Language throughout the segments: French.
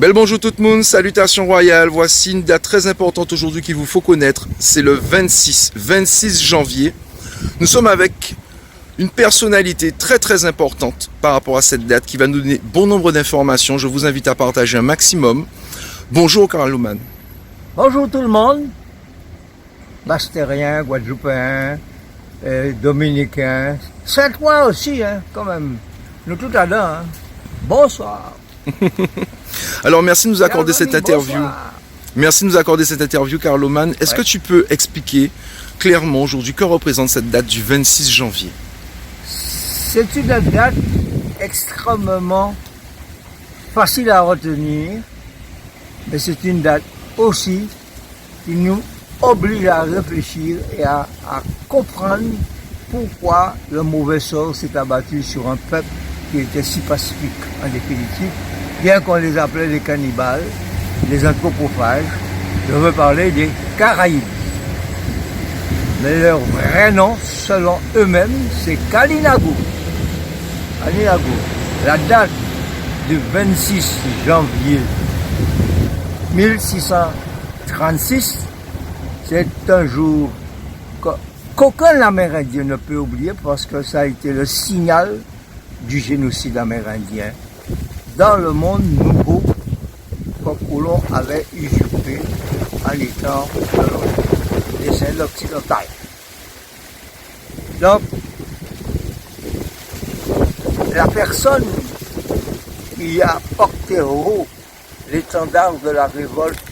Bel bonjour tout le monde, salutations royales. Voici une date très importante aujourd'hui qu'il vous faut connaître. C'est le 26 janvier. Nous sommes avec une personnalité très importante par rapport à cette date qui va nous donner bon nombre d'informations. Je vous invite à partager un maximum. Bonjour Karl Louman. Bonjour tout le monde. Bastérien, Guadeloupéen, Dominicain. Saint-Ouen aussi, hein, quand même. Nous tout à l'heure. Hein. Bonsoir. Alors merci de nous accorder Bienvenue, cette interview. bonsoir. Merci de nous accorder cette interview Karl Louman. Est-ce que tu peux expliquer clairement aujourd'hui que représente cette date du 26 janvier? C'est une date extrêmement facile à retenir, mais c'est une date aussi qui nous oblige à réfléchir et à comprendre pourquoi le mauvais sort s'est abattu sur un peuple qui était si pacifique en définitive, bien qu'on les appelait les cannibales, les anthropophages. Je veux parler des Caraïbes. Mais leur vrai nom, selon eux-mêmes, c'est Kalinago. Kalinago. La date du 26 janvier 1636, c'est un jour qu'aucun Amérindien ne peut oublier parce que ça a été le signal du génocide amérindien dans le monde nouveau que Colomb avait usurpé en étant des Indes occidentales. Donc, la personne qui a porté haut l'étendard de la révolte,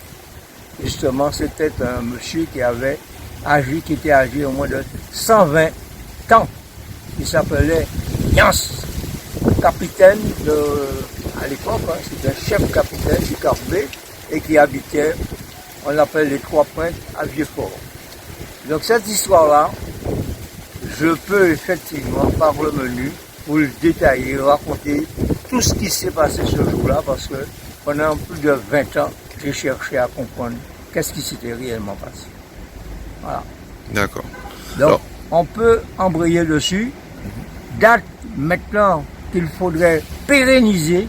justement, c'était un monsieur qui était âgé au moins de 120 ans. Il s'appelait Nyans, capitaine à l'époque, hein, c'était un chef capitaine du Carbet et qui habitait, on l'appelle les Trois Pointes à Vieux-Fort. Donc cette histoire-là, je peux effectivement, par le menu, vous le détailler, raconter tout ce qui s'est passé ce jour-là, parce que pendant plus de 20 ans, j'ai cherché à comprendre qu'est-ce qui s'était réellement passé. Voilà. D'accord. Donc, Alors, on peut embrayer dessus. Date maintenant qu'il faudrait pérenniser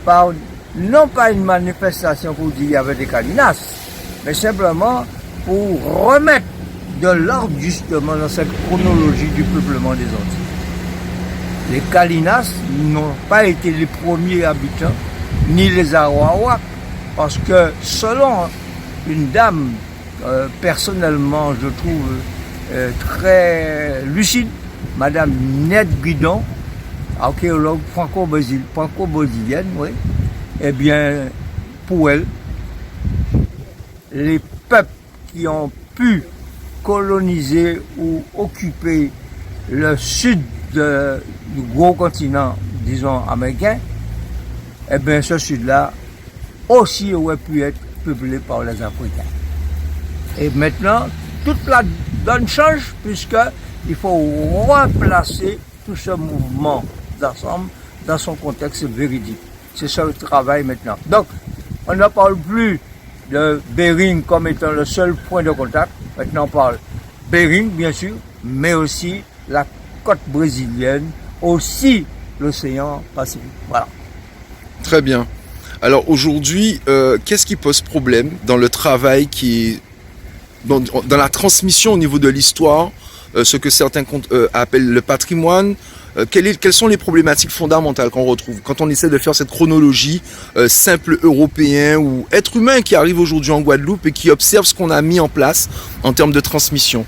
par non pas une manifestation pour dire qu'il y avait des Calinas, mais simplement pour remettre de l'ordre justement dans cette chronologie du peuplement des Antilles. Les Calinas n'ont pas été les premiers habitants, ni les Arawaks, parce que selon une dame, personnellement je trouve très lucide, Madame Ned Guidon, archéologue franco-brésilienne, oui, eh bien, pour elle, les peuples qui ont pu coloniser ou occuper le sud du gros continent, disons, américain, eh bien, ce sud-là aussi aurait pu être peuplé par les Africains. Et maintenant, toute la donne change puisqu'il faut replacer tout ce mouvement d'ensemble dans son contexte véridique. C'est ça le travail maintenant. Donc, on ne parle plus de Bering comme étant le seul point de contact. Maintenant, on parle Bering, bien sûr, mais aussi la côte brésilienne, aussi l'océan Pacifique. Voilà. très bien. Alors aujourd'hui, qu'est-ce qui pose problème dans le travail qui est dans la transmission au niveau de l'histoire, ce que certains appellent le patrimoine? Quelles sont les problématiques fondamentales qu'on retrouve quand on essaie de faire cette chronologie simple européen ou être humain qui arrive aujourd'hui en Guadeloupe et qui observe ce qu'on a mis en place en termes de transmission?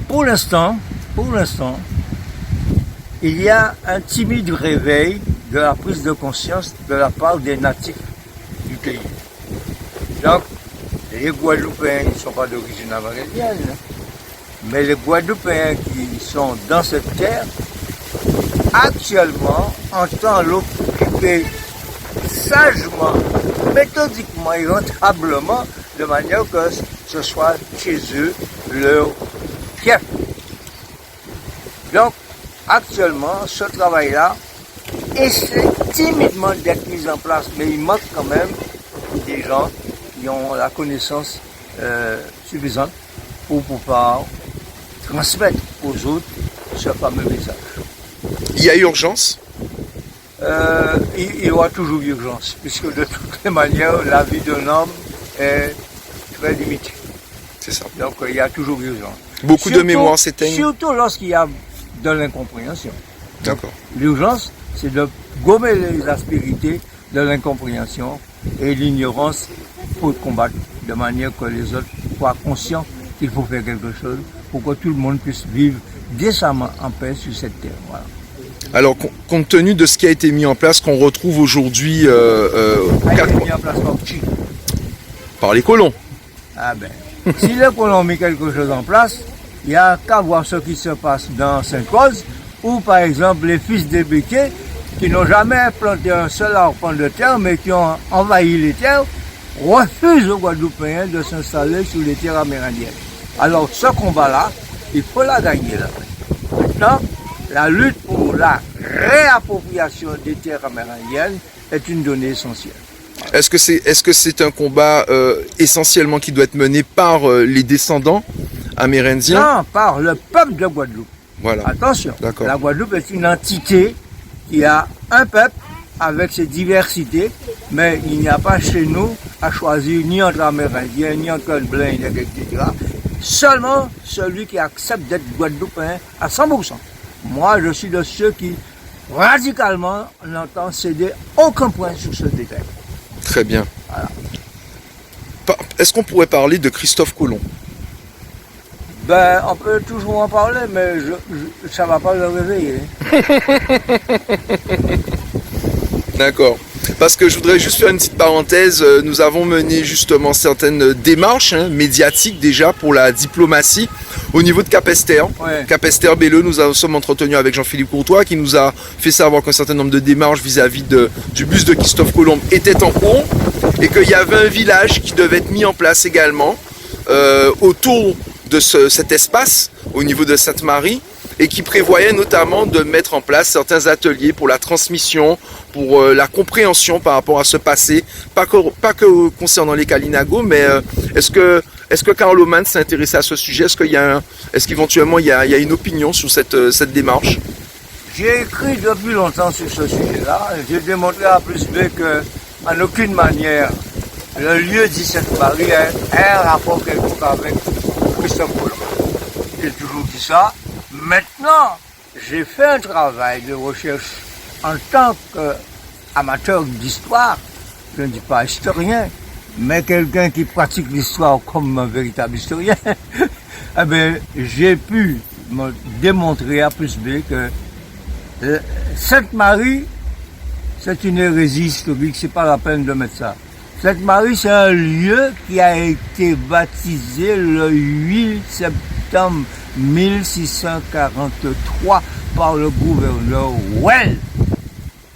Pour l'instant, il y a un timide réveil de la prise de conscience de la part des natifs du pays. Donc, les Guadeloupéens ne sont pas d'origine amérindienne, mais les Guadeloupéens qui sont dans cette terre, actuellement, entendent l'occuper sagement, méthodiquement et rentablement, de manière que ce soit chez eux leur fief. Donc, actuellement, ce travail-là essaie timidement d'être mis en place, mais il manque quand même des gens qui ont la connaissance suffisante pour pouvoir transmettre aux autres ce fameux message. Il y a urgence? il y aura toujours urgence, puisque de toutes les manières, la vie d'un homme est très limitée. C'est ça. Donc il y a toujours urgence. Beaucoup de mémoires s'éteignent. Surtout lorsqu'il y a de l'incompréhension. D'accord. L'urgence, c'est de gommer les aspérités de l'incompréhension et l'ignorance pour combattre, de manière que les autres soient conscients qu'il faut faire quelque chose pour que tout le monde puisse vivre décemment en paix sur cette terre. Voilà. Alors, compte tenu de ce qui a été mis en place, qu'on retrouve aujourd'hui Mis en place comme qui? par les colons. Ah ben, si les colons ont mis quelque chose en place, il n'y a qu'à voir ce qui se passe dans Sainte-Cause, où par exemple les fils des Béquets, qui n'ont jamais planté un seul arpent de terre, mais qui ont envahi les terres, refusent aux Guadeloupéens de s'installer sur les terres amérindiennes. Alors ce combat-là, il faut la gagner là. Maintenant, la lutte pour la réappropriation des terres amérindiennes est une donnée essentielle. Est-ce que c'est un combat essentiellement qui doit être mené par les descendants amérindiens? Non, par le peuple de Guadeloupe. Voilà. Attention, D'accord. la Guadeloupe est une entité qui a un peuple avec ses diversités, mais il n'y a pas chez nous à choisir ni entre Amérindiens, ni entre Blancs, etc. Seulement celui qui accepte d'être Guadeloupéen à 100%. Moi, je suis de ceux qui, radicalement, n'entendent céder aucun point sur ce détail. Très bien. Voilà. Est-ce qu'on pourrait parler de Christophe Colomb? Ben, on peut toujours en parler, mais ça ne va pas le réveiller. D'accord. Parce que je voudrais juste faire une petite parenthèse. Nous avons mené justement certaines démarches médiatiques déjà pour la diplomatie au niveau de Capesterre. Ouais. Capesterre Belleux, nous sommes entretenus avec Jean-Philippe Courtois qui nous a fait savoir qu'un certain nombre de démarches vis-à-vis du bus de Christophe Colomb étaient en cours et qu'il y avait un village qui devait être mis en place également autour de cet espace au niveau de Sainte-Marie et qui prévoyait notamment de mettre en place certains ateliers pour la transmission, pour la compréhension par rapport à ce passé, pas que concernant les Kalinago, mais est-ce que Karl Oman s'est intéressé à ce sujet? Est-ce qu'éventuellement il y a une opinion sur cette démarche? J'ai écrit depuis longtemps sur ce sujet-là. J'ai démontré à plus B que, en aucune manière, le lieu dit Sainte-Marie a un rapport quelconque avec Christophe Colomb. J'ai toujours dit ça. Maintenant, j'ai fait un travail de recherche en tant qu'amateur d'histoire. Je ne dis pas historien, mais quelqu'un qui pratique l'histoire comme un véritable historien. Eh bien, j'ai pu me démontrer à plus B que Sainte-Marie, c'est une hérésie historique, c'est pas la peine de mettre ça. Sainte-Marie, c'est un lieu qui a été baptisé le 8 septembre 1643 par le gouverneur Well.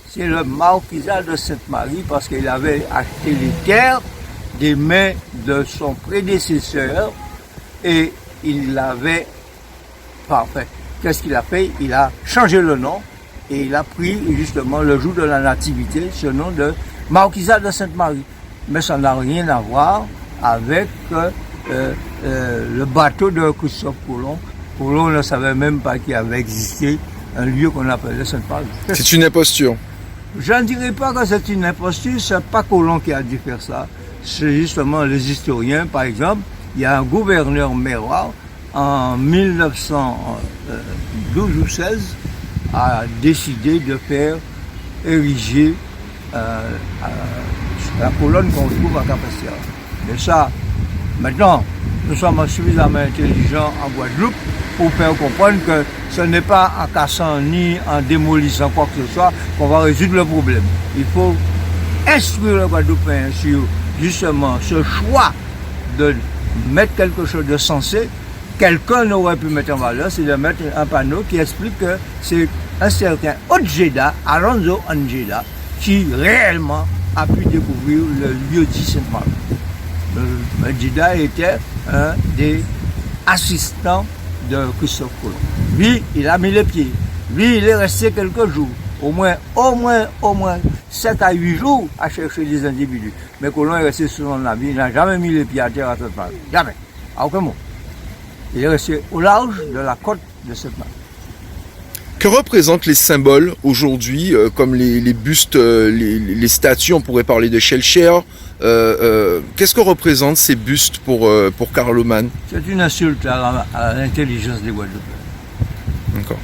C'est le marquisat de Sainte-Marie parce qu'il avait acheté les terres des mains de son prédécesseur et il l'avait parfait. Qu'est-ce qu'il a fait? Il a changé le nom et il a pris justement le jour de la nativité ce nom de marquisat de Sainte-Marie. Mais ça n'a rien à voir avec le bateau de Christophe Colomb. Colomb ne savait même pas qu'il avait existé un lieu qu'on appelait Sainte-Marie. C'est une imposture. Je ne dirais pas que c'est une imposture, c'est pas Colomb qui a dû faire ça. C'est justement les historiens, par exemple. Il y a un gouverneur mérois en 1912 ou 16 a décidé de faire ériger la colonne qu'on trouve à Capesterre. Mais ça, maintenant, nous sommes suffisamment intelligents en Guadeloupe pour faire comprendre que ce n'est pas en cassant ni en démolissant quoi que ce soit qu'on va résoudre le problème. Il faut instruire le Guadeloupéen sur justement ce choix de mettre quelque chose de sensé. Quelqu'un n'aurait pu mettre en valeur, c'est de mettre un panneau qui explique que c'est un certain Ojeda, Alonso Ojeda, qui réellement a pu découvrir le lieu dit Sainte-Marie. Ojeda était un des assistants de Christophe Colomb. Lui, il a mis les pieds. Lui, il est resté quelques jours, au moins 7 à 8 jours à chercher les individus. Mais Colomb est resté sur son navire, il n'a jamais mis les pieds à terre à Sainte-Marie. Jamais. À aucun moment. Il est resté au large de la côte de Sainte-Marie. Que représentent les symboles aujourd'hui, comme les bustes, les statues, on pourrait parler de Schellcher. Qu'est-ce que représentent ces bustes pour Carloman? C'est une insulte à l'intelligence des Guadeloupéens. D'accord.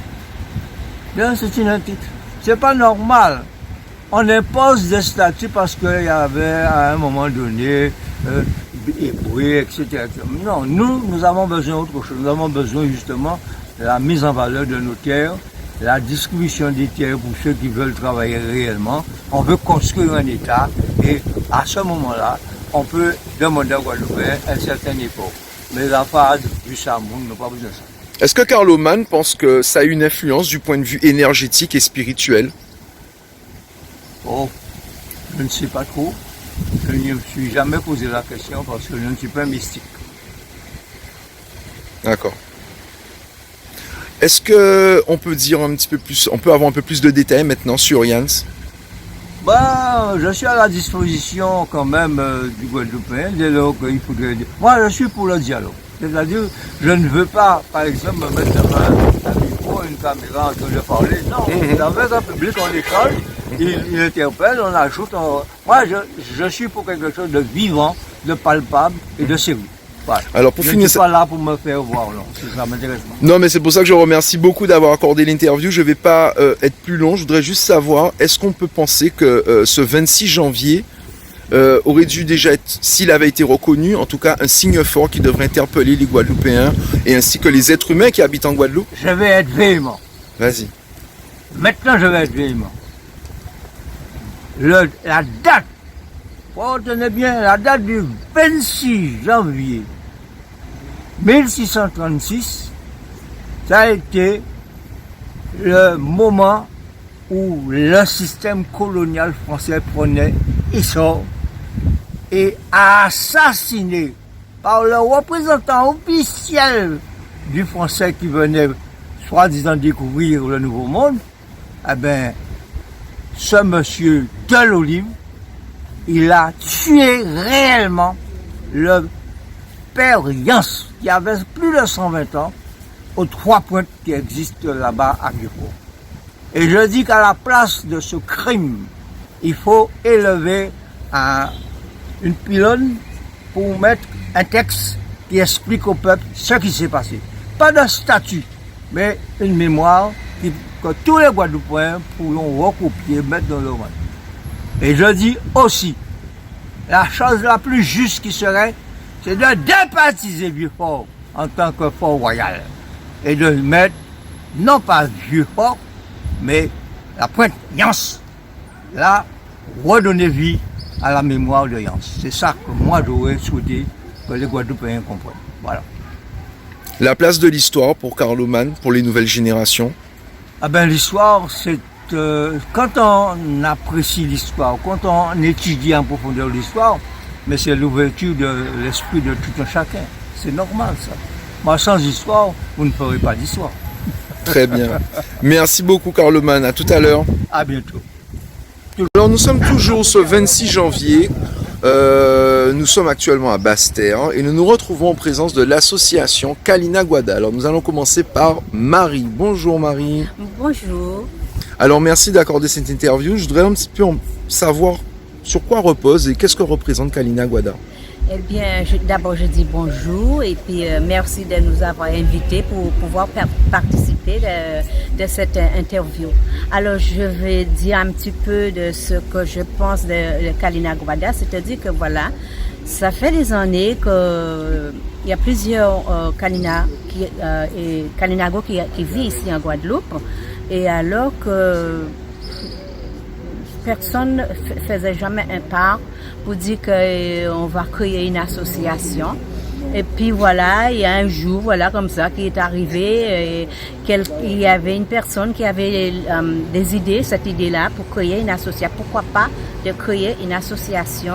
Bien, c'est une insulte. C'est pas normal. On impose des statuts parce qu'il y avait à un moment donné éboué, etc. Non, nous avons besoin d'autre chose. Nous avons besoin justement de la mise en valeur de nos terres, la distribution des terres pour ceux qui veulent travailler réellement. On veut construire un État et à ce moment-là, on peut demander aux Guadeloupéens un certain effort. Mais la phase du Samoun n'a pas besoin de ça. Est-ce que Carloman pense que ça a une influence du point de vue énergétique et spirituel? Oh, je ne sais pas trop. Je ne me suis jamais posé la question parce que je ne suis pas mystique. D'accord. Est-ce que on peut dire un petit peu plus, on peut avoir un peu plus de détails maintenant sur Jans? Je suis à la disposition quand même du Guadeloupéen dès lors qu'il faudrait dire. Moi, je suis pour le dialogue. C'est-à-dire, je ne veux pas, par exemple, me mettre devant un micro, une caméra en train de parler. Non, avec un public, on échange, il interpelle, on ajoute. Moi, je suis pour quelque chose de vivant, de palpable et de sérieux. Voilà. Alors pour je finir, ne suis pas là pour me faire voir, non, ça m'intéresse pas. Non, mais c'est pour ça que je remercie beaucoup d'avoir accordé l'interview. Je ne vais pas être plus long. Je voudrais juste savoir, est-ce qu'on peut penser que ce 26 janvier aurait dû déjà être, s'il avait été reconnu, en tout cas un signe fort qui devrait interpeller les Guadeloupéens et ainsi que les êtres humains qui habitent en Guadeloupe? Je vais être véhément. Vas-y. Maintenant, je vais être véhément. La date, retenez bien, la date du 26 janvier 1636, ça a été le moment où le système colonial français prenait essor et a assassiné par le représentant officiel du français qui venait soi-disant découvrir le Nouveau Monde, eh bien, ce monsieur de l'Olive, il a tué réellement le père Jans, qui avait plus de 120 ans, aux 3 pointes qui existent là-bas à Vieux-Port. Et je dis qu'à la place de ce crime, il faut élever une pylône pour mettre un texte qui explique au peuple ce qui s'est passé. Pas de statut, mais une mémoire que tous les Guadeloupéens pourront recopier, mettre dans leur main. Et je dis aussi, la chose la plus juste qui serait, c'est de débaptiser Vieux-Port en tant que fort royal. Et de mettre, non pas Vieux-Port, mais la pointe Jans. Là, redonner vie à la mémoire de Jans. C'est ça que moi j'aurais souhaité que les Guadeloupéens comprennent. Voilà. La place de l'histoire pour Carloman, pour les nouvelles générations? Ah ben l'histoire, c'est quand on apprécie l'histoire, quand on étudie en profondeur l'histoire, mais c'est l'ouverture de l'esprit de tout un chacun. C'est normal ça. Moi, sans histoire, vous ne ferez pas d'histoire. Très bien. Merci beaucoup Carloman. À tout à l'heure. À bientôt. Alors nous sommes toujours ce 26 janvier. Nous sommes actuellement à Basse-Terre et nous nous retrouvons en présence de l'association Kalina Guada. Alors nous allons commencer par Marie. Bonjour Marie. Bonjour. Alors merci d'accorder cette interview. Je voudrais un petit peu savoir sur quoi repose et qu'est-ce que représente Kalina Guada. Eh bien, d'abord je dis bonjour et puis merci de nous avoir invités pour pouvoir participer de cette interview. Alors je vais dire un petit peu de ce que je pense de Kalina Guada, c'est-à-dire que voilà, ça fait des années qu'il y a plusieurs Kalinago qui vivent ici en Guadeloupe et alors que personne ne faisait jamais un pas pour dire qu'on va créer une association. Et puis voilà, il y a un jour, voilà, comme ça, qui est arrivé, il y avait une personne qui avait des idées, cette idée-là, pour créer une association. Pourquoi pas de créer une association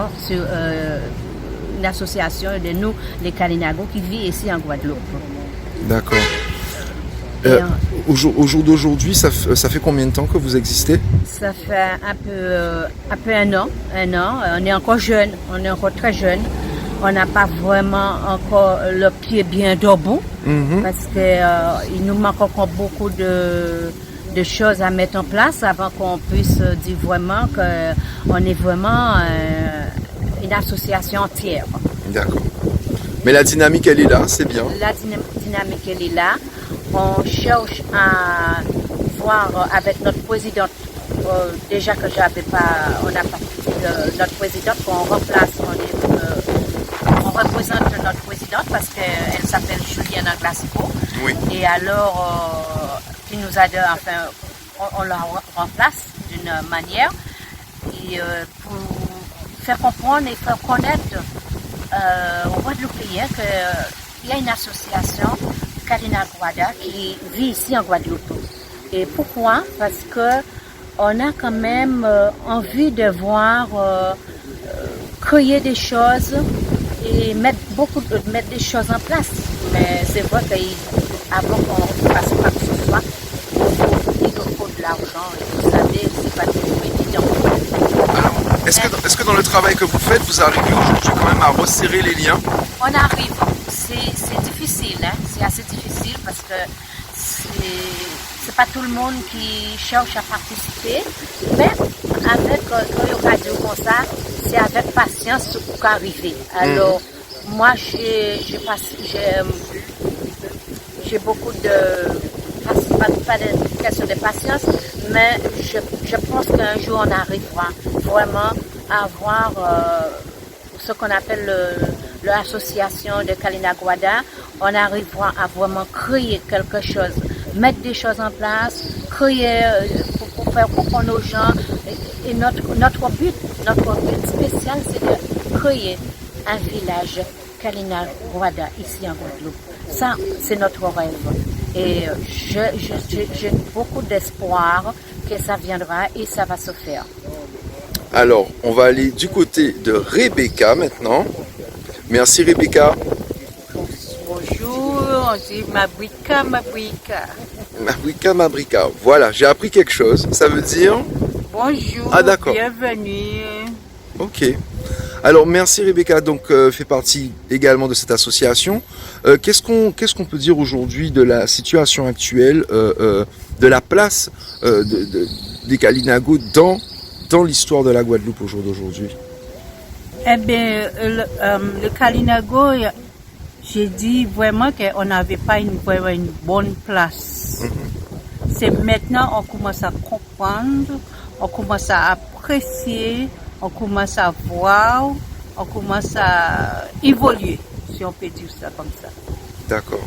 de nous, les Kalinago, qui vivent ici en Guadeloupe. D'accord. Au jour d'aujourd'hui, ça fait combien de temps que vous existez? Ça fait un peu un an. On est encore jeune, on est encore très jeune. on n'a pas vraiment encore le pied bien debout parce que il nous manque encore beaucoup de choses à mettre en place avant qu'on puisse dire vraiment qu'on est vraiment une association entière. D'accord. Mais la dynamique, elle est là, c'est bien. La dynamique, elle est là. On cherche à voir avec notre présidente, déjà que on n'a pas notre présidente qu'on remplace, on représente notre présidente parce qu'elle s'appelle Juliana Glasgow. Oui. Et alors, qui nous a enfin, on la remplace d'une manière et, pour faire comprendre et faire connaître aux Guadeloupéens qu'il y a une association Kalina Guada qui vit ici en Guadeloupe. Et pourquoi? Parce que on a quand même envie de voir créer des choses et mettre des choses en place. Mais c'est vrai qu'avant qu'on fasse quoi que ce soit, il nous faut de l'argent. Et vous savez, c'est pas toujours évident. Alors, est-ce que dans le travail que vous faites, vous arrivez aujourd'hui quand même à resserrer les liens? On arrive. C'est difficile, hein? C'est assez difficile parce que c'est pas tout le monde qui cherche à participer, mais avec le radio comme ça, c'est avec patience pour arriver. Alors, moi, j'ai beaucoup pas de question de patience, mais je pense qu'un jour on arrivera vraiment à avoir ce qu'on appelle l'association de Kalina Guada. On arrivera à vraiment créer quelque chose, mettre des choses en place, créer pour faire comprendre aux gens. Et notre but spécial, c'est de créer un village Kalina Guada ici en Guadeloupe. Ça, c'est notre rêve. Et j'ai beaucoup d'espoir que ça viendra et ça va se faire. Alors, on va aller du côté de Rebecca maintenant. Merci Rebecca. Bonjour, on dit Mabrika. Mabrika. Voilà, j'ai appris quelque chose. Ça veut dire... Bonjour, d'accord. Bienvenue. Ok. Alors, merci Rebecca, donc fait partie également de cette association. Qu'est-ce qu'on peut dire aujourd'hui de la situation actuelle, de la place des Kalinago dans l'histoire de la Guadeloupe au jour d'aujourd'hui? Eh bien, le Kalinago, j'ai dit vraiment qu'on n'avait pas vraiment une bonne place. C'est maintenant on commence à comprendre, on commence à apprécier, on commence à voir, on commence à évoluer, si on peut dire ça comme ça. D'accord.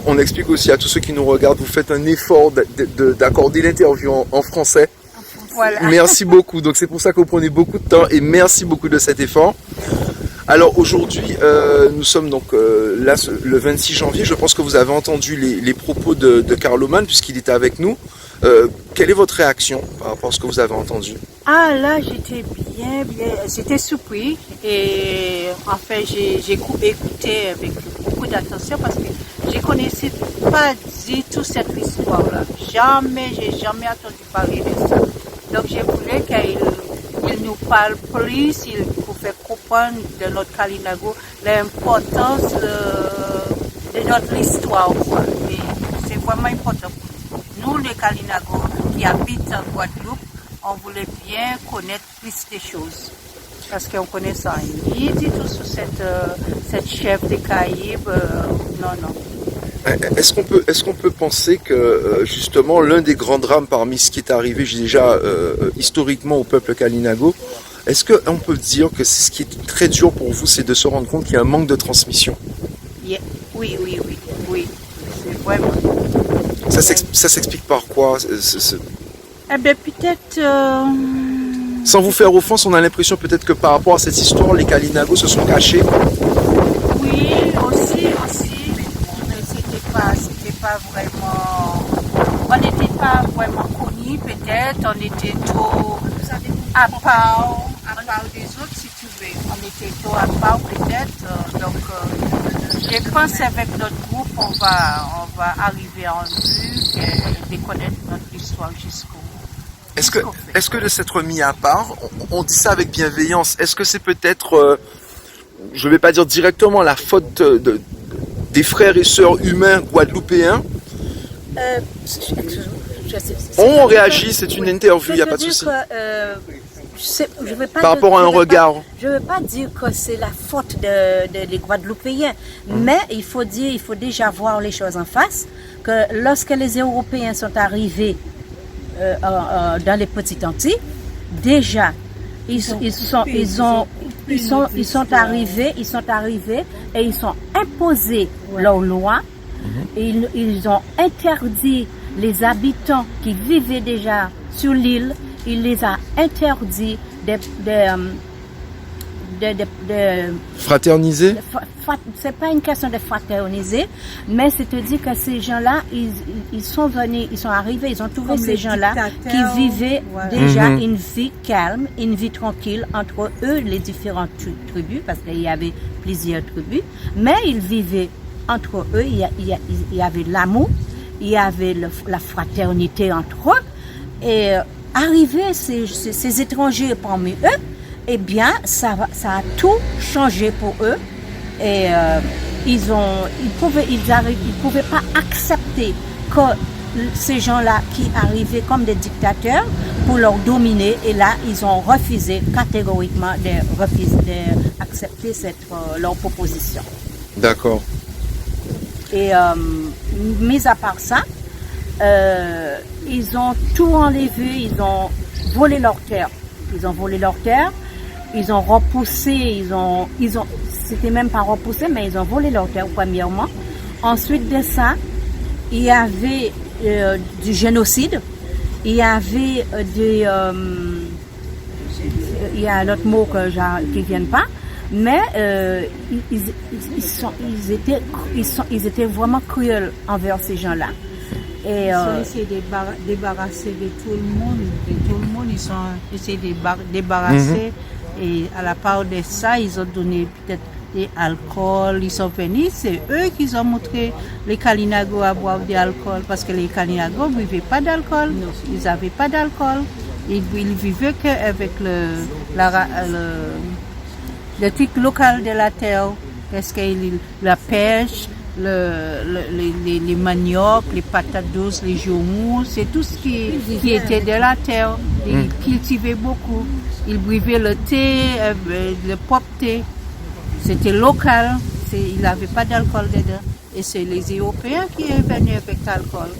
On explique aussi à tous ceux qui nous regardent, vous faites un effort d'accorder l'interview en français. Voilà. Merci beaucoup. Donc c'est pour ça que vous prenez beaucoup de temps et merci beaucoup de cet effort. Alors aujourd'hui, nous sommes donc là le 26 janvier. Je pense que vous avez entendu les propos de Carloman puisqu'il était avec nous. Quelle est votre réaction par rapport à ce que vous avez entendu? Ah là, j'étais j'étais surpris et en fait j'ai écouté avec beaucoup d'attention parce que je connaissais pas du tout cette histoire-là. J'ai jamais entendu parler de ça. Donc je voulais qu'il nous parle plus, pour faire comprendre de notre Kalinago l'importance de notre histoire. Et c'est vraiment important pour nous. Nous, les Kalinago qui habitent en Guadeloupe, on voulait bien connaître plus des choses. Parce qu'on connaît ça. Ni du tout sur cette chef des Caraïbes. Non. Est-ce qu'on peut penser que justement l'un des grands drames parmi ce qui est arrivé déjà historiquement au peuple Kalinago, est-ce qu'on peut dire que ce qui est très dur pour vous, c'est de se rendre compte qu'il y a un manque de transmission? Yeah. Oui. C'est vraiment. Ça s'explique par quoi? Eh bien, peut-être... Sans vous faire offense, on a l'impression peut-être que par rapport à cette histoire, les Kalinago se sont cachés. Oui, aussi. C'était pas vraiment... On n'était pas vraiment connus, peut-être. On était trop à part des autres, si tu veux. On était trop à part, peut-être. Donc, je pense qu'avec notre groupe, on va arriver en vue de connaître notre histoire jusqu'au... Est-ce que de s'être mis à part, on dit ça avec bienveillance, est-ce que c'est peut-être je vais pas dire directement la faute des frères et sœurs humains guadeloupéens. On réagit, c'est une interview, il n'y a pas de souci. Je veux pas Par rapport à un regard. Je ne veux pas dire que c'est la faute des Guadeloupéens, mais il faut déjà voir les choses en face, que lorsque les Européens sont arrivés dans les Petites Antilles, déjà, ils sont arrivés et ils ont imposé leurs lois. Ils ont interdit les habitants qui vivaient déjà sur l'île, il les a interdits de fraterniser. C'est pas une question de fraterniser, mais c'est-à-dire que ces gens-là, ils sont venus, ils sont arrivés, ils ont trouvé comme ces gens-là qui vivaient déjà une vie calme, une vie tranquille entre eux, les différentes tribus, parce qu'il y avait plusieurs tribus, mais ils vivaient entre eux, il y avait l'amour, il y avait la fraternité entre eux, et arriver ces étrangers parmi eux, eh bien, ça a tout changé pour eux, et ils pouvaient pas accepter que ces gens-là qui arrivaient comme des dictateurs pour leur dominer, et là, ils ont refusé catégoriquement d'accepter leur proposition. D'accord. Et mis à part ça, ils ont tout enlevé, ils ont volé leur terre. Ils ont repoussé, c'était même pas repoussé, mais ils ont volé leur terre premièrement. Ensuite de ça, il y avait du génocide, il y avait il y a un autre mot qui viennent pas. Mais ils étaient vraiment cruels envers ces gens-là. Et ils ont essayé de débarrasser de tout le monde. Ils ont essayé de débarrasser. Et à la part de ça, ils ont donné peut-être des alcools. Ils sont venus, c'est eux qui ont montré les Kalinago à boire de l'alcool. Parce que les Kalinago ne buvaient pas d'alcool. Ils n'avaient pas d'alcool. Ils vivaient qu'avec le truc local de la terre, qu'est-ce que la pêche, les maniocs, les patates douces, les joumous, c'est tout ce qui était de la terre. Ils cultivaient beaucoup. Ils buvaient le thé, le propre thé. C'était local, il n'avait pas d'alcool dedans. Et c'est les Européens qui sont venus avec l'alcool.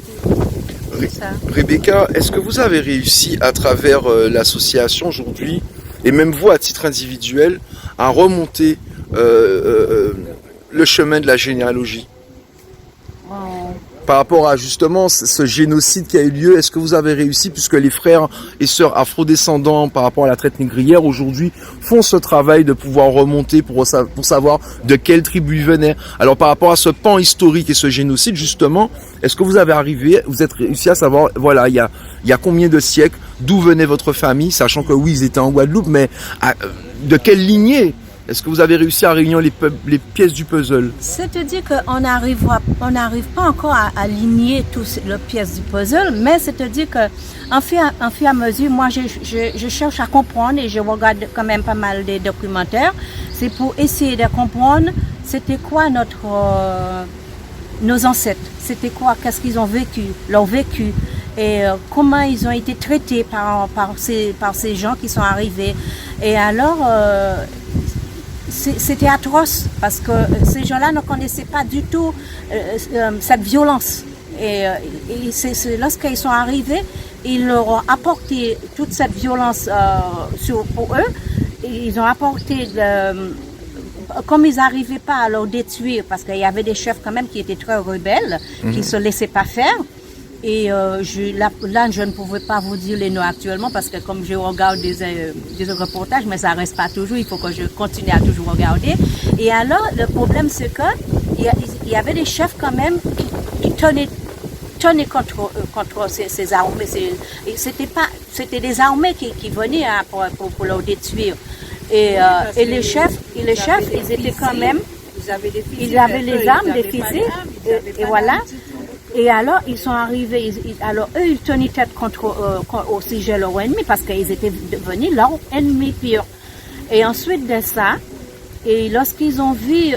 Rebecca, est-ce que vous avez réussi à travers l'association aujourd'hui, et même vous à titre individuel, à remonter le chemin de la généalogie par rapport à justement ce génocide qui a eu lieu? Est-ce que vous avez réussi, puisque les frères et sœurs afrodescendants par rapport à la traite négrière aujourd'hui font ce travail de pouvoir remonter pour savoir de quelle tribu ils venaient? Alors par rapport à ce pan historique et ce génocide justement, est-ce que vous êtes réussi à savoir, voilà, il y a combien de siècles, d'où venait votre famille, sachant que oui, ils étaient en Guadeloupe, mais de quelle lignée? Est-ce que vous avez réussi à réunir les pièces du puzzle? C'est-à-dire qu'on n'arrive pas encore à aligner toutes les pièces du puzzle, mais c'est-à-dire qu'en fur et à mesure, moi je cherche à comprendre et je regarde quand même pas mal de documentaires. C'est pour essayer de comprendre c'était quoi nos ancêtres, c'était quoi, qu'est-ce qu'ils ont vécu, leur vécu. Et comment ils ont été traités par ces gens qui sont arrivés. Et alors, c'était atroce parce que ces gens-là ne connaissaient pas du tout cette violence. Et lorsqu'ils sont arrivés, ils leur ont apporté toute cette violence pour eux. Et ils ont apporté, comme ils n'arrivaient pas à leur détruire, parce qu'il y avait des chefs quand même qui étaient très rebelles, qui ne se laissaient pas faire. Et là, je ne pouvais pas vous dire les noms actuellement parce que comme je regarde des reportages, mais ça reste pas toujours, il faut que je continue à toujours regarder. Et alors, le problème, c'est que il y avait des chefs quand même qui tenaient contre ces armées. C'était des armées qui venaient pour leur détruire. Et les chefs, ils étaient quand même, ils avaient les armes, des fusils, et voilà. Et alors, ils sont arrivés, alors eux, ils tenaient tête au sujet de leur ennemi parce qu'ils étaient devenus leur ennemi pire. Et ensuite de ça, Et lorsqu'ils ont vu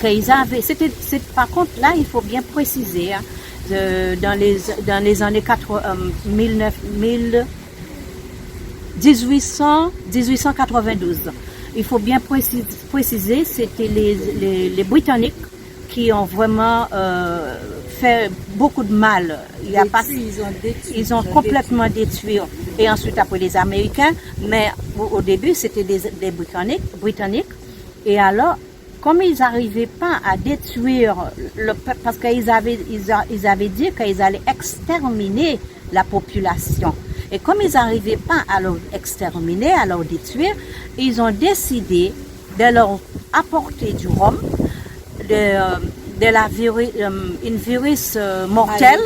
qu'ils avaient, par contre là, il faut bien préciser, hein, dans les années 1892, il faut bien préciser, c'était les Britanniques qui ont vraiment fait beaucoup de mal. Ils ont complètement détruit. Et ensuite après les Américains, mais au début c'était des Britanniques. Et alors, comme ils n'arrivaient pas à détruire le peuple, parce qu'ils avaient dit qu'ils allaient exterminer la population. Et comme ils n'arrivaient pas à l'exterminer, à le détruire, ils ont décidé de leur apporter du rhum, une virus mortel.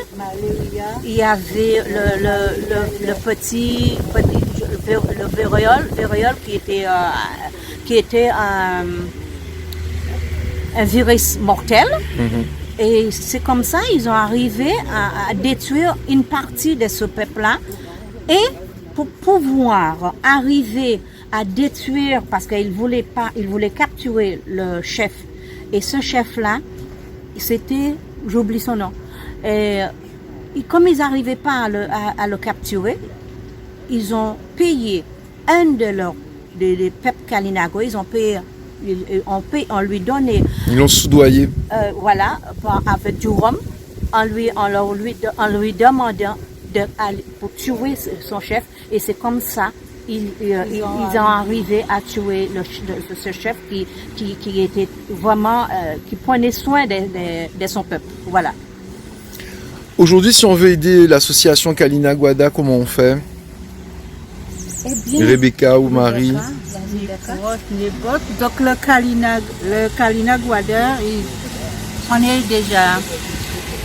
Il y avait le variole qui était un virus mortel. Et c'est comme ça ils ont arrivé à détruire une partie de ce peuple-là. Et pour pouvoir arriver à détruire, parce qu'ils voulaient capturer le chef. Et ce chef-là, c'était, j'oublie son nom. Et comme ils n'arrivaient pas à le capturer, ils ont payé un des peuples Kalinago, on lui donnait. Ils l'ont soudoyé. Voilà, avec du rhum, en lui demandant pour tuer son chef. Et c'est comme ça ils ont arrivé à tuer ce chef qui était vraiment, qui prenait soin de son peuple. Voilà. Aujourd'hui, si on veut aider l'association Kalinago-Ada, comment on fait? Rebecca ou Marie? Donc le Kalinago-Ada, on est déjà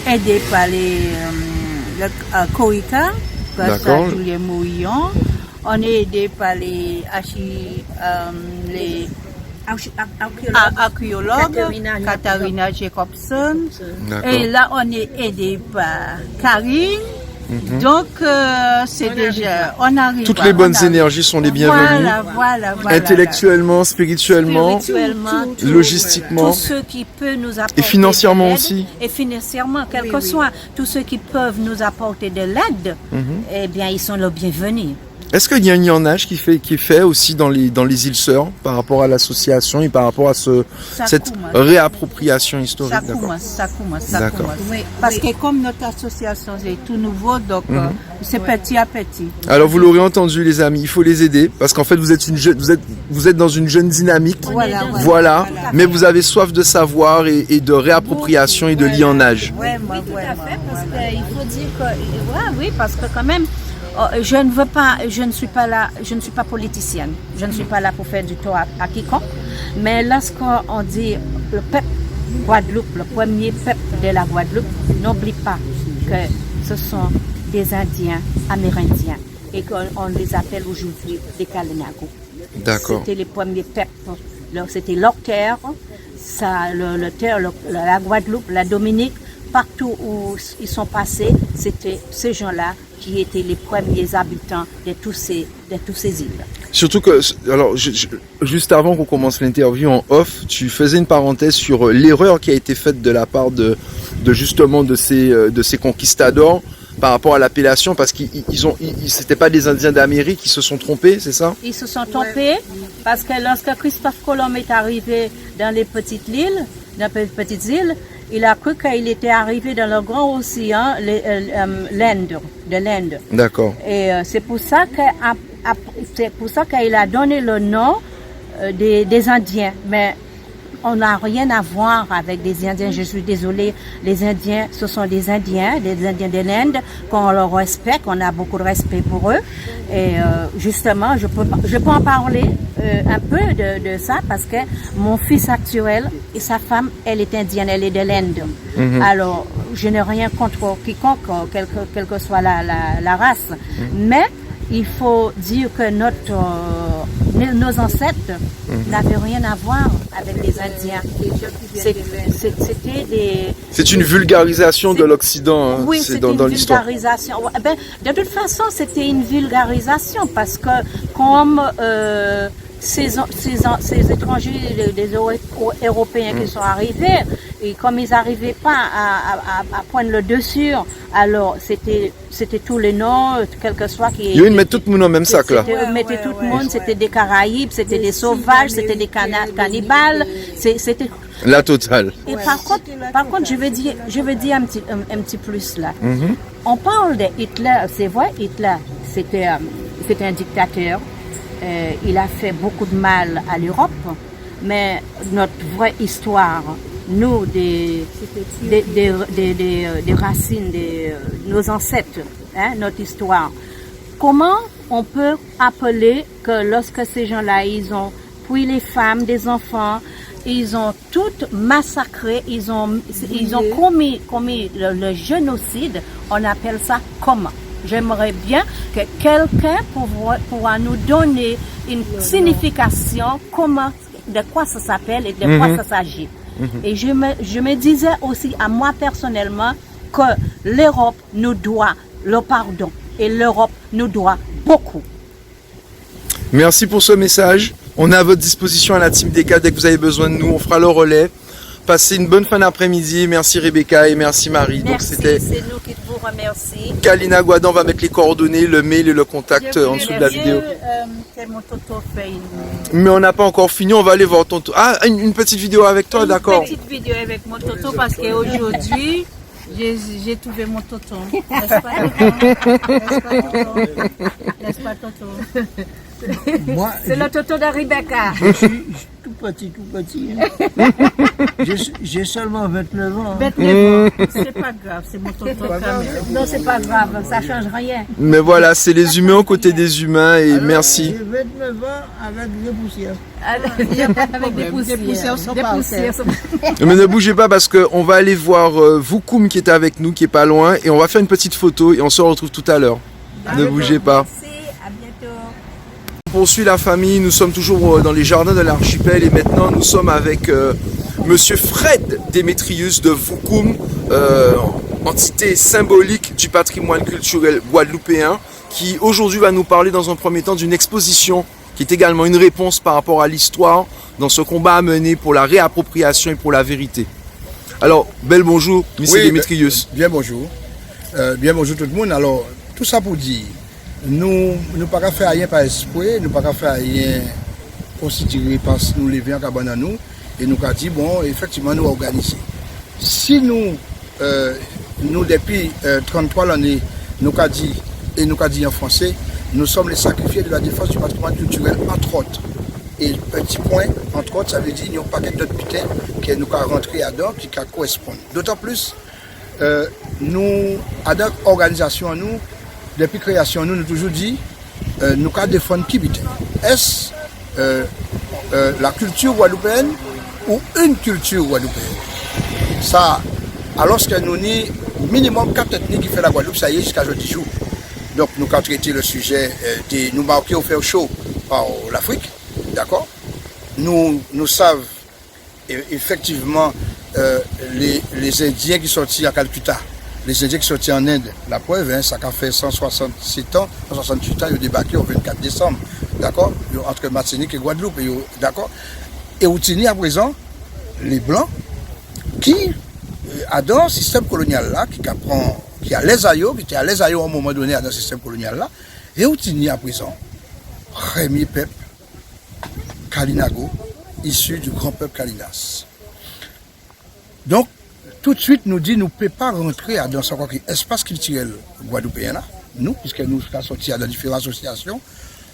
aidé par le Koika, Julie Mouillon. On est aidé par les archéologues, Katharina Jacobson. Et là, on est aidé par Karine. Donc, c'est déjà, on arrive. Toutes les bonnes énergies sont les bienvenues. Voilà. Intellectuellement, spirituellement, logistiquement. Tous ceux qui peuvent nous apporter. Et financièrement aussi. Et financièrement, quel que soit, tous ceux qui peuvent nous apporter de l'aide, eh bien, ils sont les bienvenus. Est-ce qu'il y a un lignage qui est fait aussi dans les îles Sœurs par rapport à l'association et par rapport à cette réappropriation historique? Ça commence. Oui, parce que comme notre association est tout nouveau, donc c'est petit à petit. Alors vous l'aurez entendu les amis, il faut les aider parce qu'en fait vous êtes dans une jeune dynamique. Voilà. Mais vous avez soif de savoir et de réappropriation et de lignage. Oui, tout à fait, parce qu'il faut dire que oui, parce que quand même. Je ne suis pas politicienne. Je ne suis pas là pour faire du tort à quiconque. Mais lorsqu'on dit le peuple Guadeloupe, le premier peuple de la Guadeloupe, n'oublie pas que ce sont des Indiens amérindiens et qu'on les appelle aujourd'hui des Kalinago. D'accord. C'était les premiers peuples. C'était leur terre, la Guadeloupe, la Dominique, partout où ils sont passés, c'était ces gens-là qui étaient les premiers habitants de tous ces îles. Surtout que, alors, juste avant qu'on commence l'interview en off, tu faisais une parenthèse sur l'erreur qui a été faite de la part de ces conquistadors par rapport à l'appellation, parce c'était pas des Indiens d'Amérique qui se sont trompés, c'est ça? Ils se sont trompés parce que lorsque Christophe Colomb est arrivé dans les petites îles, il a cru qu'il était arrivé dans le grand océan, l'Inde. D'accord. Et c'est pour ça qu'il a donné le nom des Indiens. Mais on n'a rien à voir avec des Indiens. Je suis désolée. Les Indiens, ce sont des Indiens de l'Inde qu'on leur respecte, qu'on a beaucoup de respect pour eux. Et justement, je peux en parler un peu de ça parce que mon fils actuel et sa femme, elle est indienne, elle est de l'Inde. Alors, je n'ai rien contre quiconque, quelle que soit la race. Mais il faut dire que nos ancêtres n'avaient rien à voir avec les Indiens. C'était des... C'est une vulgarisation de l'Occident, hein, oui, c'est dans l'histoire. De toute façon, c'était une vulgarisation parce que comme ces étrangers, les Européens qui sont arrivés, et comme ils n'arrivaient pas à prendre le dessus, alors c'était tous les noms, quel que soit qui. Ils mettent tout le monde dans le même sac là. Ils mettaient tout le monde, c'était des Caraïbes, c'était des sauvages, c'était des cannibales, c'était. La totale. Et par contre, je veux dire un petit plus là. On parle de Hitler, c'est vrai, Hitler, c'était un dictateur. Il a fait beaucoup de mal à l'Europe, mais notre vraie histoire, nous, des racines, nos ancêtres, hein, notre histoire, comment on peut appeler que lorsque ces gens-là, ils ont pris les femmes, des enfants, ils ont toutes massacré, ils ont commis le génocide, on appelle ça comment? J'aimerais bien que quelqu'un pourra nous donner une signification, de quoi ça s'appelle et de quoi ça s'agit. Et je me disais aussi à moi personnellement que l'Europe nous doit le pardon et l'Europe nous doit beaucoup. Merci pour ce message. On est à votre disposition à la Team DK dès que vous avez besoin de nous. On fera le relais. Passez une bonne fin d'après-midi. Merci Rebecca et merci Marie. Merci, Donc c'était c'est nous qui vous remercions. Kalina Gouadan va mettre les coordonnées, le mail et le contact en dessous de la vidéo. Que mon toto fait Mais on n'a pas encore fini, on va aller voir ton... Ah, une petite vidéo avec toi, d'accord. Une petite vidéo avec mon toto parce qu'aujourd'hui, j'ai trouvé mon toto. N'est-ce pas, toto? N'est-ce pas, toto? Moi, C'est le toto de Rebecca. je suis tout petit. Hein. J'ai seulement 29 ans. Hein. 29 ans. C'est pas grave, c'est mon toto quand même. Non, c'est pas grave, ça change rien. Mais voilà, c'est les humains aux côtés des humains et Alors, merci. J'ai 29 ans avec des poussières. Avec des poussières. Des poussières sont Des par poussières. Mais ne bougez pas parce qu'on va aller voir Voukoum qui était avec nous, qui est pas loin, et on va faire une petite photo et on se retrouve tout à l'heure. Ne bougez pas. Merci, à bientôt. On poursuit la famille, nous sommes toujours dans les jardins de l'archipel et maintenant nous sommes avec Monsieur Fred Démétrius de Voukoum, entité symbolique du patrimoine culturel guadeloupéen, qui aujourd'hui va nous parler dans un premier temps d'une exposition qui est également une réponse par rapport à l'histoire dans ce combat à mener pour la réappropriation et pour la vérité. Alors, bel bonjour, Monsieur Démétrius. Bien bonjour. Bien bonjour tout le monde. Alors, tout ça pour dire, nous ne pouvons pas faire rien par esprit, nous ne pouvons pas faire rien considéré parce que nous lever en cabane à nous et nous avons dit, bon, effectivement, nous organiser. Si nous, depuis 33 l'année, nous avons dit, et nous avons dit en français, nous sommes les sacrifiés de la défense du patrimoine culturel, entre autres. Et petit point, entre autres, ça veut dire qu'il n'y a pas d'autres putain qui nous avons rentré à dedans, qui correspondent. D'autant plus, nous, à notre organisation, nous, depuis création, nous toujours dit, nous avons défendre qui putain. Est-ce la culture guadeloupéenne ou une culture guadeloupéenne? Ça, alors que nous avons minimum 4 ethnies qui fait la Guadeloupe, ça y est, jusqu'à jeudi jour. Donc nous avons traité le sujet, nous marquer au faire chaud par l'Afrique, d'accord? Nous savons effectivement les Indiens qui sont sortis à Calcutta, les Indiens qui sont sortis en Inde, la preuve, hein, ça a fait 167 ans, 168 ans, ils ont débarqué au 24 décembre, d'accord? Entre Martinique et Guadeloupe, d'accord? Et Outini à présent, les Blancs, qui adorent le système colonial là, qui a les aïeux, qui était à les aïeux à un moment donné dans le système colonial là, et Outini à présent, Rémi Pep, Kalinago, issu du grand peuple Kalinas. Donc, tout de suite, nous dit, nous ne pouvons pas rentrer dans ce espace culturel guadeloupéen là, nous, puisque nous sommes sortis dans différentes associations,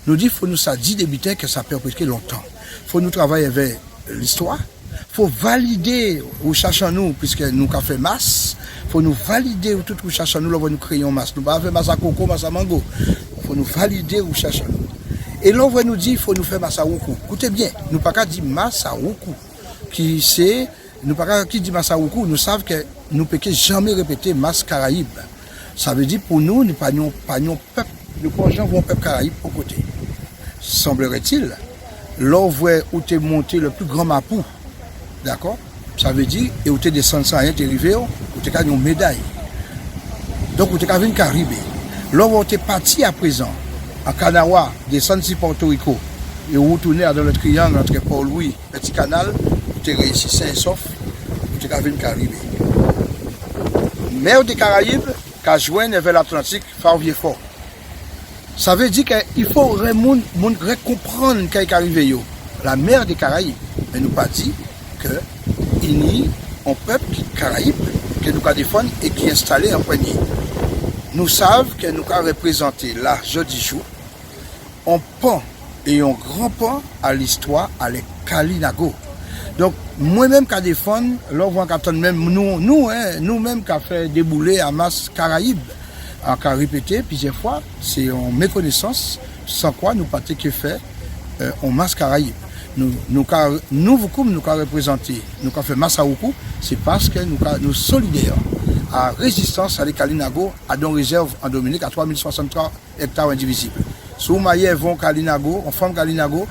nous dit, il faut nous ça dit débuter que ça peut presque longtemps. Il faut nous travailler avec l'histoire. Il faut valider où cherchons nous, puisque nous avons fait masse. Il faut nous valider où tout où cherchons nous, là où nous créons masse. Nous ne pouvons pas faire masse à coco, masse à mango. Il faut nous valider où cherchons nous. Et là, on nous dit, il faut nous faire masse à roukou. Écoutez bien, nous ne pouvons pas dire masse à roukou. Qui c'est, nous ne pouvons pas dire masse à roukou, nous savons que nous ne pouvons jamais répéter masse Caraïbe. Ça veut dire pour nous, nous ne pouvons pas peuple, nous ne pouvons pas peuple Caraïbe pour côté. Semblerait-il, là où tu es monté le plus grand mapou, d'accord? Ça veut dire, et où tu es descendu sans rien, tu es arrivé, où tu as une médaille. Donc, où tu as une Caraïbe. Là où tu es parti à présent, à Canawa, descendu sur Porto Rico, et retourner dans le triangle entre Port-Louis, Petit Canal, vous avez réussi sain et sauf, vous avez vu qu'arriver. Mer des Caraïbes, qui joignent vers l'Atlantique, Farvier-Fort. Ça veut dire qu'il faut vraiment comprendre ce qui est arrivé. La mer des Caraïbes, mais nous pas dit qu'il y a un peuple Caraïbe que nous défendons et qui est installé en premier. Nous savons que nous avons représenté là, jeudi jour, un pan et un grand pan à l'histoire avec Kalinago. Donc, moi-même qui défends, là, on voit même nous-mêmes qui avons fait débouler à masse Caraïbes, qui a répété plusieurs fois, c'est en méconnaissance, sans quoi nous pas que fait en masse Caraïbes. Nous avons représenté, nous avons fait masse à Oukou, c'est parce que nous solidaires à résistance à Kalinago, à don réserve en Dominique à 3063 hectares indivisibles. Si vous vont Kalinago, en forme Kalinago,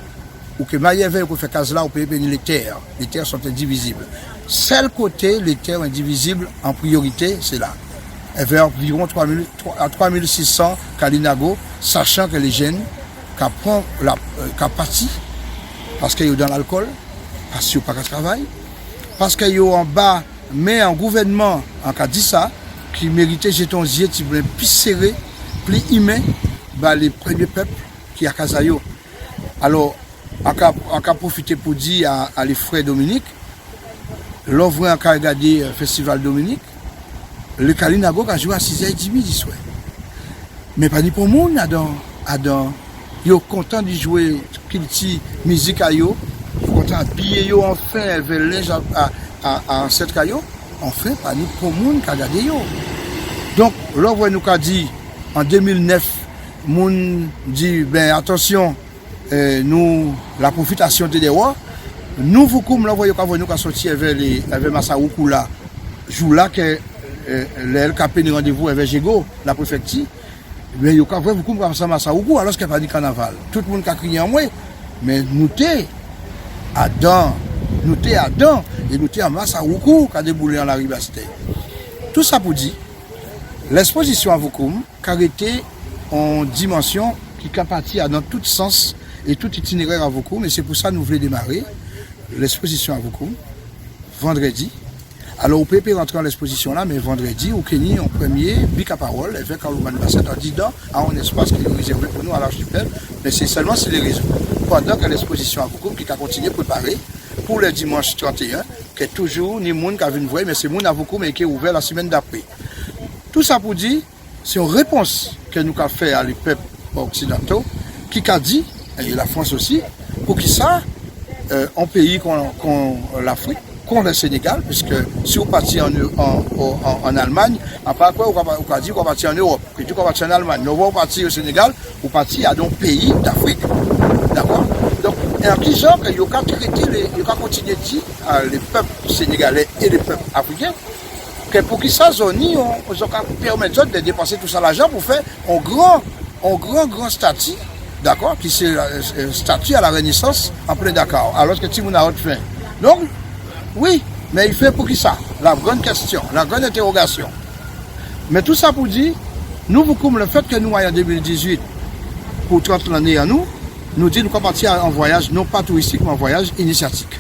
ou que Maïev fait case là, vous pouvez payer les terres. Les terres sont indivisibles. Seul côté, les terres indivisibles, en priorité, c'est là. Et vers environ 3600 Kalinago, sachant que les jeunes qui parti, parce qu'ils sont dans l'alcool, parce qu'ils n'ont pas de travail, parce qu'ils sont en bas, mais en gouvernement, en cas dit ça, qui méritait jeton yeux, plus serré, plus humain, les premiers peuples qui à Kazayo. Alors, on a profité pour dire à les frères Dominique, l'ouvre en regarder le Festival Dominique, le Kalinago a joué à 6h30 du soir. Mais pas ni pour le monde, Adam. Ils sont contents de jouer kilti musique à yo, ils sont contents d'habiller yo enfin avec linge à cette caillou, enfin pas ni pour le monde qui a regardé yo. Donc, l'ouvre nous a dit en 2009, moun dit attention, nous la profitation des rois, nous vous comme l'envoyé quand nous a sorti avec Massaoukou là, jour là que le LKP nous rendez-vous avec Jego, la préfecture. Mais il y a vous comme ça Massaoukou alors qu'il n'y a pas de carnaval. Tout le monde a crié en moi, mais nous t'es Adam, et nous t'es à Massaoukou qui a déboulé en la ribasté. Tout ça pour dire, l'exposition à Voukoum, qui a été en dimension qui est partie dans tout sens et tout itinéraire à Voukoum, et c'est pour ça que nous voulons démarrer l'exposition à Voukoum, vendredi. Alors, on peut rentrer dans l'exposition là, mais vendredi, au Kenya, en premier, bic à parole, avec Carlouman Bassett, en disant à un espace qui est réservé pour nous à l'archipel, mais c'est seulement sur les réseaux. Pendant que l'exposition à Voukoum qui a continué à préparer pour le dimanche 31, qui est toujours ni monde qui a vu une voie, mais c'est monde à Voukoum et qui est ouvert la semaine d'après. Tout ça pour dire, c'est une réponse que nous avons fait à les peuples occidentaux, qui a dit, et la France aussi, pour qui ça, un pays qu'on l'Afrique, qu'on le Sénégal, puisque si vous partez en Allemagne, après quoi, vous avez dit qu'on partit en Europe, que qu'on partit en Allemagne. Nous vous partir au Sénégal, vous partez à d'autres pays d'Afrique. D'accord? Donc, en qui genre, il y a continuer à dire les peuples sénégalais et les peuples africains, que pour qui ça, on permettre de dépenser tout ça l'argent pour faire un grand statut, d'accord, qui c'est statut à la Renaissance en plein Dakar, alors que Timoun a autre fin. Donc, oui, mais il fait pour qui ça? La grande question, la grande interrogation. Mais tout ça pour dire, nous, comme le fait que nous, en 2018, pour 30 l'année à nous dit nous qu'on partir en voyage, non pas touristique, mais en voyage initiatique.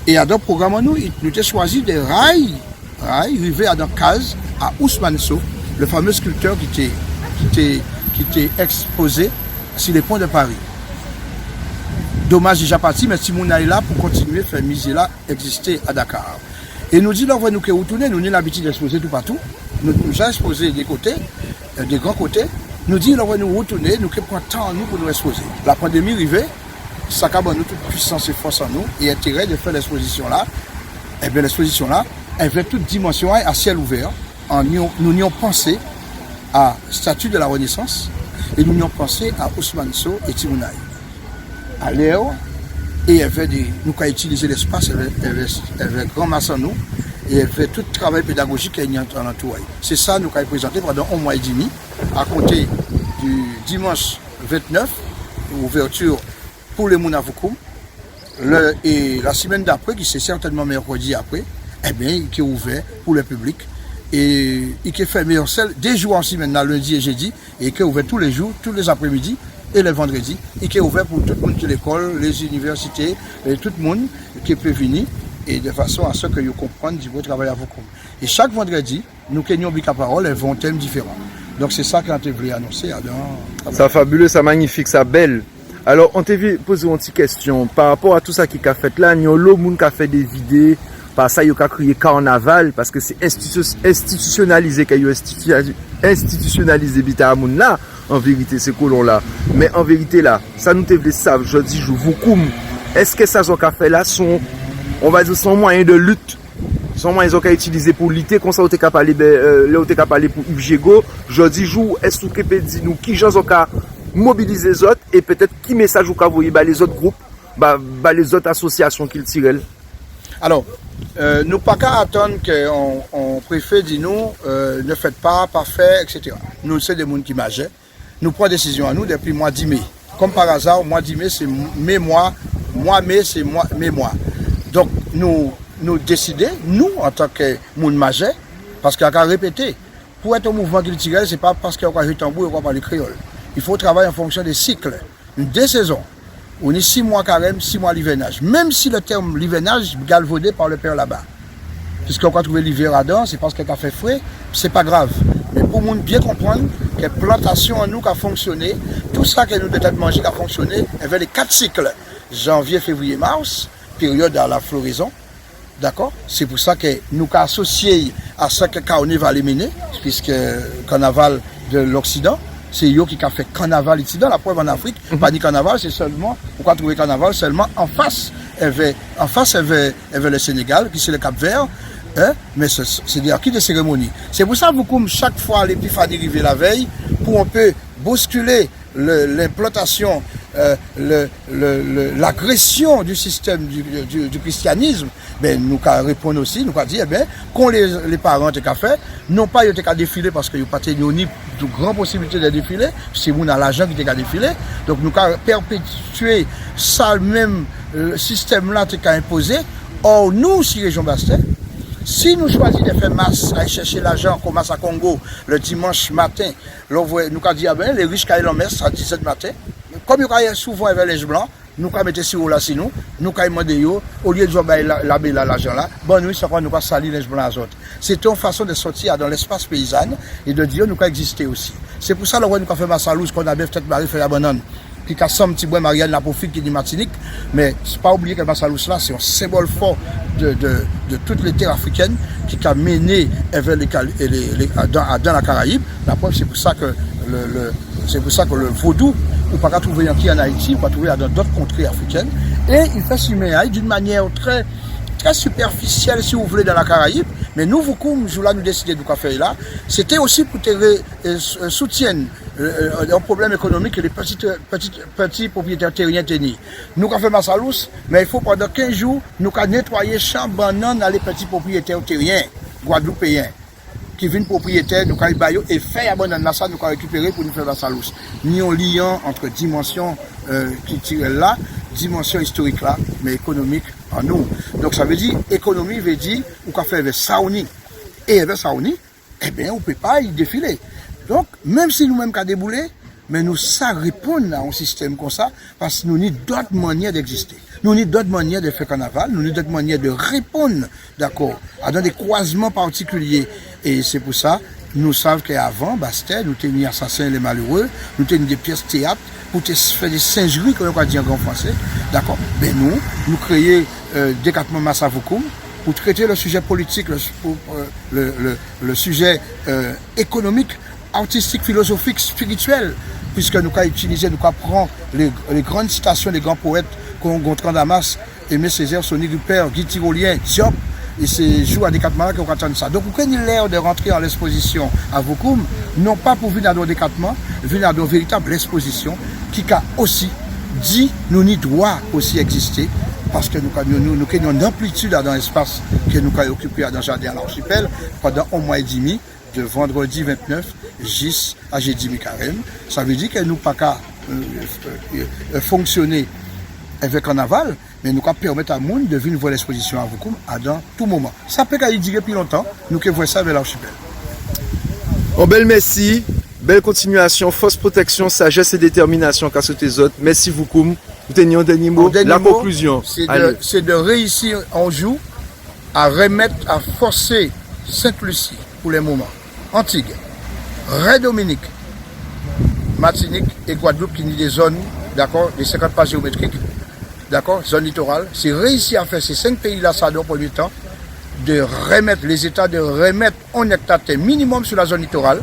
Et à d'autres programmes, nous avons choisi des rails arrivés à dans case à Ousmane Sow, le fameux sculpteur qui était exposé sur les ponts de Paris. Dommage déjà parti, mais si mon est là pour continuer à faire musée là exister à Dakar. Et nous dit là, nous que retourner, nous avons l'habitude d'exposer tout partout. Nous avons exposé des côtés, des grands côtés. Nous dit là, nous retourner, nous prenons temps nous pour nous exposer. La pandémie arrivée, ça a nous toute puissance et force en nous et intérêt de faire l'exposition là. Et bien l'exposition là, elle fait toute dimension à ciel ouvert. Nous y avons pensé à statue de la Renaissance et nous y avons pensé à Ousmane Sow et Timounaï. À l'air, et nous avons utilisé l'espace avec grand masse en nous, et elle fait tout le travail pédagogique qu'il y a en entourage. C'est ça nous avons présenté pendant un mois et demi, à compter du dimanche 29, ouverture pour les Mounavoukoum, et la semaine d'après, qui c'est certainement mercredi après, eh bien, qui est ouvert pour le public, et qui est fermé des jours en semaine, lundi et jeudi, et qui est ouvert tous les jours, tous les après-midi, et les vendredis, et qui est ouvert pour tout le monde de l'école, les universités, et tout le monde qui peut venir, et de façon à ce que vous compreniez du beau travail à vous. Et chaque vendredi, nous gagnons Bica Parole, elles vont thèmes différents. Donc c'est ça qu'on voulu annoncer. Ça fabuleux, ça magnifique, ça belle. Alors, on t'a posé une petite question par rapport à tout ça qui a fait là. Il y a l'autre monde qui a fait des vidéos. Par ça, il a crié carnaval parce que c'est institutionnalisé, institutionnalisé Bitahamoun là. En vérité, ces colons là. Mais en vérité là, ça nous t'est ça. Je dis, je vous coum. Est-ce que ça qu'on a fait là sont, on va dire, sans moyen de lutte? Sans moyen qu'ils ont utilisé pour lutter, comme ça, on t'a parlé pour Yves Jego. Je dis, est-ce que vous pouvez dire nous qui gens ont mobiliser les autres et peut-être qui message vous envoyer les autres groupes, les autres associations qu'ils tirent. Alors, nous pas qu'à attendre qu'on préfère dire nous, ne faites pas, faire, etc. Nous, c'est des gens qui majeures. Nous prenons décision à nous depuis le mois de mai. Comme par hasard, le mois de mai, c'est mai mois, mai, c'est mai mois. Donc, nous décidons, nous, en tant que monde majeur, parce qu'il y a qu'à répéter, pour être au mouvement qui tire, ce n'est pas parce qu'il y a un tambour et qu'on parle créole. Il faut travailler en fonction des cycles, des saisons. On est 6 mois carême, 6 mois l'hivernage. Même si le terme l'hivernage est galvaudé par le père là-bas. Puisqu'on va trouver l'hiver là-dedans, c'est parce qu'il a fait frais, c'est pas grave. Mais pour nous bien comprendre que la plantation en nous qui a fonctionné, tout ça que nous devons manger qui a fonctionné, avec les 4 cycles. Janvier, février, mars, période à la floraison. D'accord? C'est pour ça que nous avons associé à ce que Kaoné va les mener, puisque carnaval de l'Occident. C'est eux qui a fait carnaval ici dans la preuve en Afrique. Pas ni carnaval, c'est seulement, pourquoi trouver carnaval seulement en face. Il y avait le Sénégal, qui c'est le Cap-Vert, hein? Mais c'est des acquis de cérémonie. C'est pour ça que comme chaque fois l'épiphanie arrive la veille, pour on peut bousculer l'implantation, l'agression du système du christianisme, ben, nous répondons aussi, nous dire, eh ben, quand les parents ont fait, non pas ils ont défilé parce qu'ils n'ont pas tenu ni de grandes possibilités de défiler, c'est nous dans l'argent qui ont défilé, donc nous avons perpétué ça même, le système-là qui a imposé. Or, nous, si région Bastet, si nous choisissons de faire masse, aller chercher l'argent comme masse à Congo le dimanche matin, nous avons dit, ah ben, les riches qui allaient en messe à 17 matin, comme ils ont souvent avec les blancs, nous avons mis sur là, sinon, nous avons demandé, au lieu de jouer l'argent là, bon, nous, ça va nous salir les blancs aux autres. C'est une façon de sortir dans l'espace paysan et de dire, nous avons existé aussi. C'est pour ça que nous avons fait masse à Louz, qu'on a peut-être marié fait la banane. Puis qu'à somme petit bois Marianne la profite qui dit Martinique, mais c'est pas oublier que Massalous là c'est un symbole fort de toutes les terres africaines qui a mené vers dans la Caraïbe. La preuve c'est pour ça que le vaudou ou pas trouver en Haïti, on peut trouver dans d'autres contrées africaines et il fait s'y d'une manière très superficielle si vous voulez dans la Caraïbe, mais nous comme jour là nous décidons de faire là, c'était aussi pour soutiennent un problème économique que les petits propriétaires terriens tenaient. Nous avons fait Massalous, mais il faut pendant 15 jours, nous avons nettoyé champs bananes à les petits propriétaires terriens, guadeloupéens, qui viennent propriétaires, nous avons baillé et fait abandonner ça, nous avons récupéré pour nous faire Massalous. Ni en liant entre dimensions qui tirent là, dimension historique là, mais économique en nous. Donc ça veut dire, économie veut dire, on peut faire avec Saouni. Et avec Saouni, eh bien, on ne peut pas y défiler. Donc, même si nous-mêmes qu'à débouler, mais nous ça répondre à un système comme ça, parce que nous avons d'autres manières d'exister. Nous avons d'autres manières de faire carnaval, nous avons d'autres manières de répondre, d'accord, à dans des croisements particuliers. Et c'est pour ça, nous savons qu'avant, Bastet, nous tenions assassins les malheureux, nous tenions des pièces théâtre, pour faire des singeries, comme on va dire en grand français, d'accord. Mais nous créons décatement Massavoukoum, pour traiter le sujet politique, le sujet économique, artistique, philosophique, spirituel, puisque nous avons utilisé, nous avons pris les grandes citations des grands poètes comme Gontran Damas, Aimé Césaire, Sonny Rupert, Guy Tyrolien, Diop, et c'est jour à décatement qu'on attend ça. Donc, vous avez l'air de rentrer en l'exposition à Voukoum, non pas pour venir dans le décatement, venir dans une véritable exposition qui a aussi dit, nous n'y doit aussi exister, parce que nous avons une amplitude dans l'espace que nous avons occupé dans le jardin à l'archipel pendant un mois et demi, de vendredi 29 jusqu'à jeudi mi-carême. Ça veut dire que nous n'avons pas fonctionner avec carnaval, mais nous pouvons permettre à monde de venir voir l'exposition à Voukoum dans tout moment. Ça peut y durer plus longtemps, nous pouvons voir ça avec l'archipel. Bon, bel merci. Belle continuation, force protection, sagesse et détermination qu'a tes autres. Merci beaucoup. Vous tenez un dernier mot. La conclusion. C'est de réussir en jour à remettre, à forcer Sainte-Lucie pour les moments. Antigua, Ré-Dominique, Martinique et Guadeloupe qui sont des zones, d'accord, des 50 pas géométriques, d'accord, zone littorale. C'est réussir à faire ces 5 pays-là, ça dans le premier temps, de remettre les États, de remettre un hectare minimum sur la zone littorale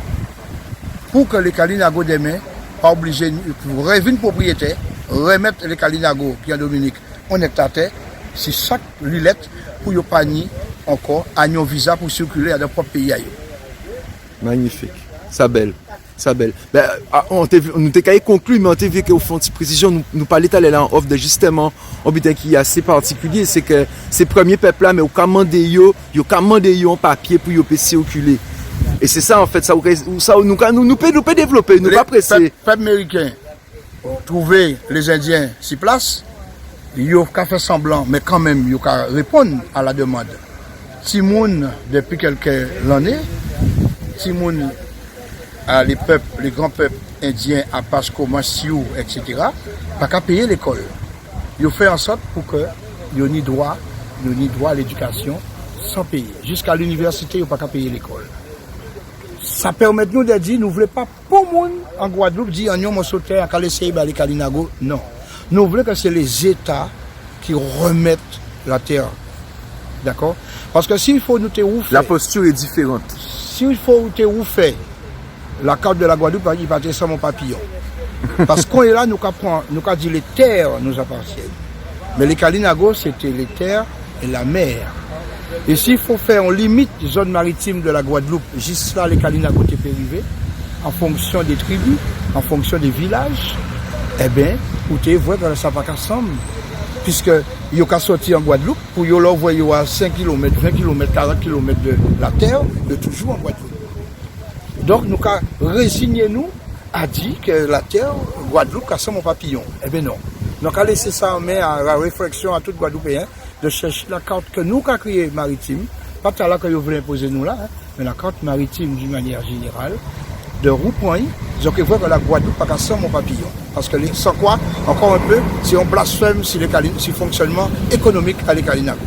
pour que les Kalinago demain, pas obligé, pour rêver une propriété, remettre les Kalinago qui en Dominique en hectare, c'est chaque lulette pour ne pas encore à un visa pour circuler à notre propre pays. Magnifique. Ça belle. Ça belle. Ben, nous t'ai conclu, mais on t'a vu qu'au fond de précision, nous parlait là en off de justement, un but qui est assez particulier, c'est que ces premiers peuples là, mais au commandé un papier pour y circuler. Et c'est ça en fait, ça nous peut développer, nous pas presser. Peuple américain, trouver les Indiens sur place, ils ont fait semblant, mais quand même, ils ont répondre à la demande. Timoun, depuis quelques années, Timoun, les grands peuples indiens, à Pasco, Massiou, etc., pas qu'à payer l'école. Ils ont fait en sorte pour que ils ont ni droit à l'éducation sans payer. Jusqu'à l'université, ils n'ont pas qu'à payer l'école. Ça permet nous de dire, nous ne voulons pas pour monde en Guadeloupe dire, en nous sauter à laisser les Kalinago. Non. Nous voulons que c'est les États qui remettent la terre. D'accord? Parce que s'il faut nous faire. La posture est différente. S'il faut nous faire la carte de la Guadeloupe, il va être sans mon papillon. Parce qu'on est là, nous avons dit les terres nous appartiennent. Mais les Kalinago, c'était les terres et la mer. Et s'il faut faire en limite zone maritime de la Guadeloupe, juste là, les Kalinago étaient périvés, en fonction des tribus, en fonction des villages, eh bien, vous voyez que ça va pas ensemble. Puisque il y a qu'à sortir en Guadeloupe, pour y l'envoyer à 5 km, 20 km, 40 km de la terre, de toujours en Guadeloupe. Donc, nous avons résigné nous à dire que la terre, Guadeloupe, c'est mon papillon. Eh bien non. Nous avons laissé ça en main à la réflexion à tout Guadeloupéen de chercher la carte que nous avons créée maritime, pas tout à l'heure que vous voulez imposer nous là, mais la carte maritime d'une manière générale, de Roux-Point, donc il faut que la Guadeloupe pas sans mon papillon. Parce que sans quoi, encore un peu, si on blasphème sur le fonctionnement économique à les Kalinago.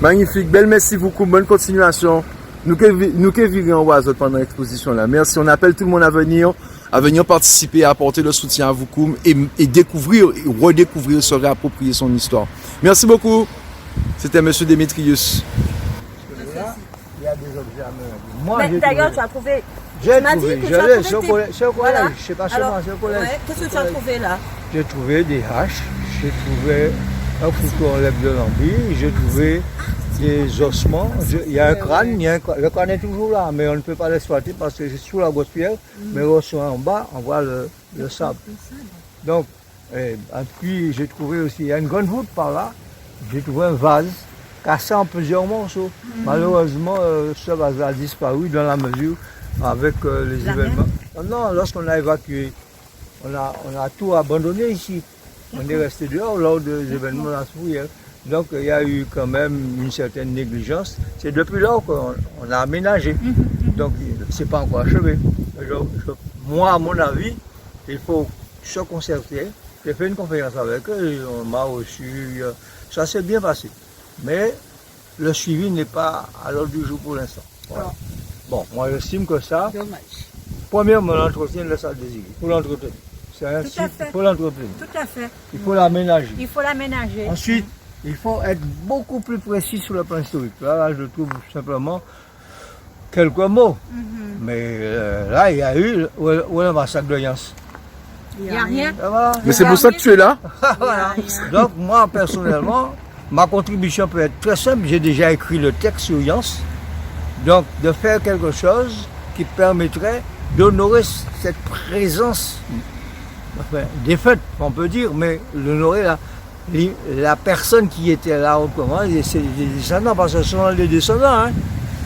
Magnifique, belle merci beaucoup, bonne continuation. Nous que virer en oiseau pendant l'exposition là. Merci, on appelle tout le monde à venir participer, à apporter le soutien à Voukoum et découvrir, et redécouvrir, se réapproprier son histoire. Merci beaucoup. C'était Monsieur Démétrius. Là, il y a des objets à me Moi, d'ailleurs, tu as trouvé. J'ai trouvé, c'est au collège, Voilà. je sais pas Alors, seulement, c'est au collège. Ouais, qu'est-ce que tu as trouvé là? J'ai trouvé des haches, j'ai trouvé un couteau en lèvre de l'embille, j'ai trouvé des ossements, il y a un crâne, le crâne est toujours là, mais on ne peut pas l'exploiter parce que c'est sous la grosse pierre, mais en bas, on voit le sable. Donc, et puis j'ai trouvé aussi, il y a une grande voûte par là, j'ai trouvé un vase cassé en plusieurs morceaux. Malheureusement, ce vase a disparu dans la mesure avec les événements. Non, lorsqu'on a évacué, on a tout abandonné ici. On est resté dehors lors des événements de la Souillère. Donc il y a eu quand même une certaine négligence. C'est depuis là qu'on a aménagé. Donc c'est pas encore achevé. Donc, moi, à mon avis, il faut se concerter. J'ai fait une conférence avec eux, on m'a reçu. Ça s'est bien passé. Mais le suivi n'est pas à l'ordre du jour pour l'instant. Voilà. Bon, moi j'estime que ça, premièrement, l'entretien de la salle des îles, pour l'entretenir. C'est un site, il faut l'entretenir. Tout à fait. Il faut l'aménager. Il faut l'aménager. Ensuite, il faut être beaucoup plus précis sur le plan historique. Là, je trouve simplement quelques mots. Mais là, il y a eu le massacre de Yance. Il n'y a rien. Voilà. Mais c'est pour ça que tu es là. Voilà. Donc, moi, personnellement, ma contribution peut être très simple. J'ai déjà écrit le texte sur Yance. Donc, de faire quelque chose qui permettrait d'honorer cette présence, enfin, défaite, on peut dire, mais d'honorer la personne qui était là autrement, et c'est des descendants, parce que ce sont les descendants. Hein.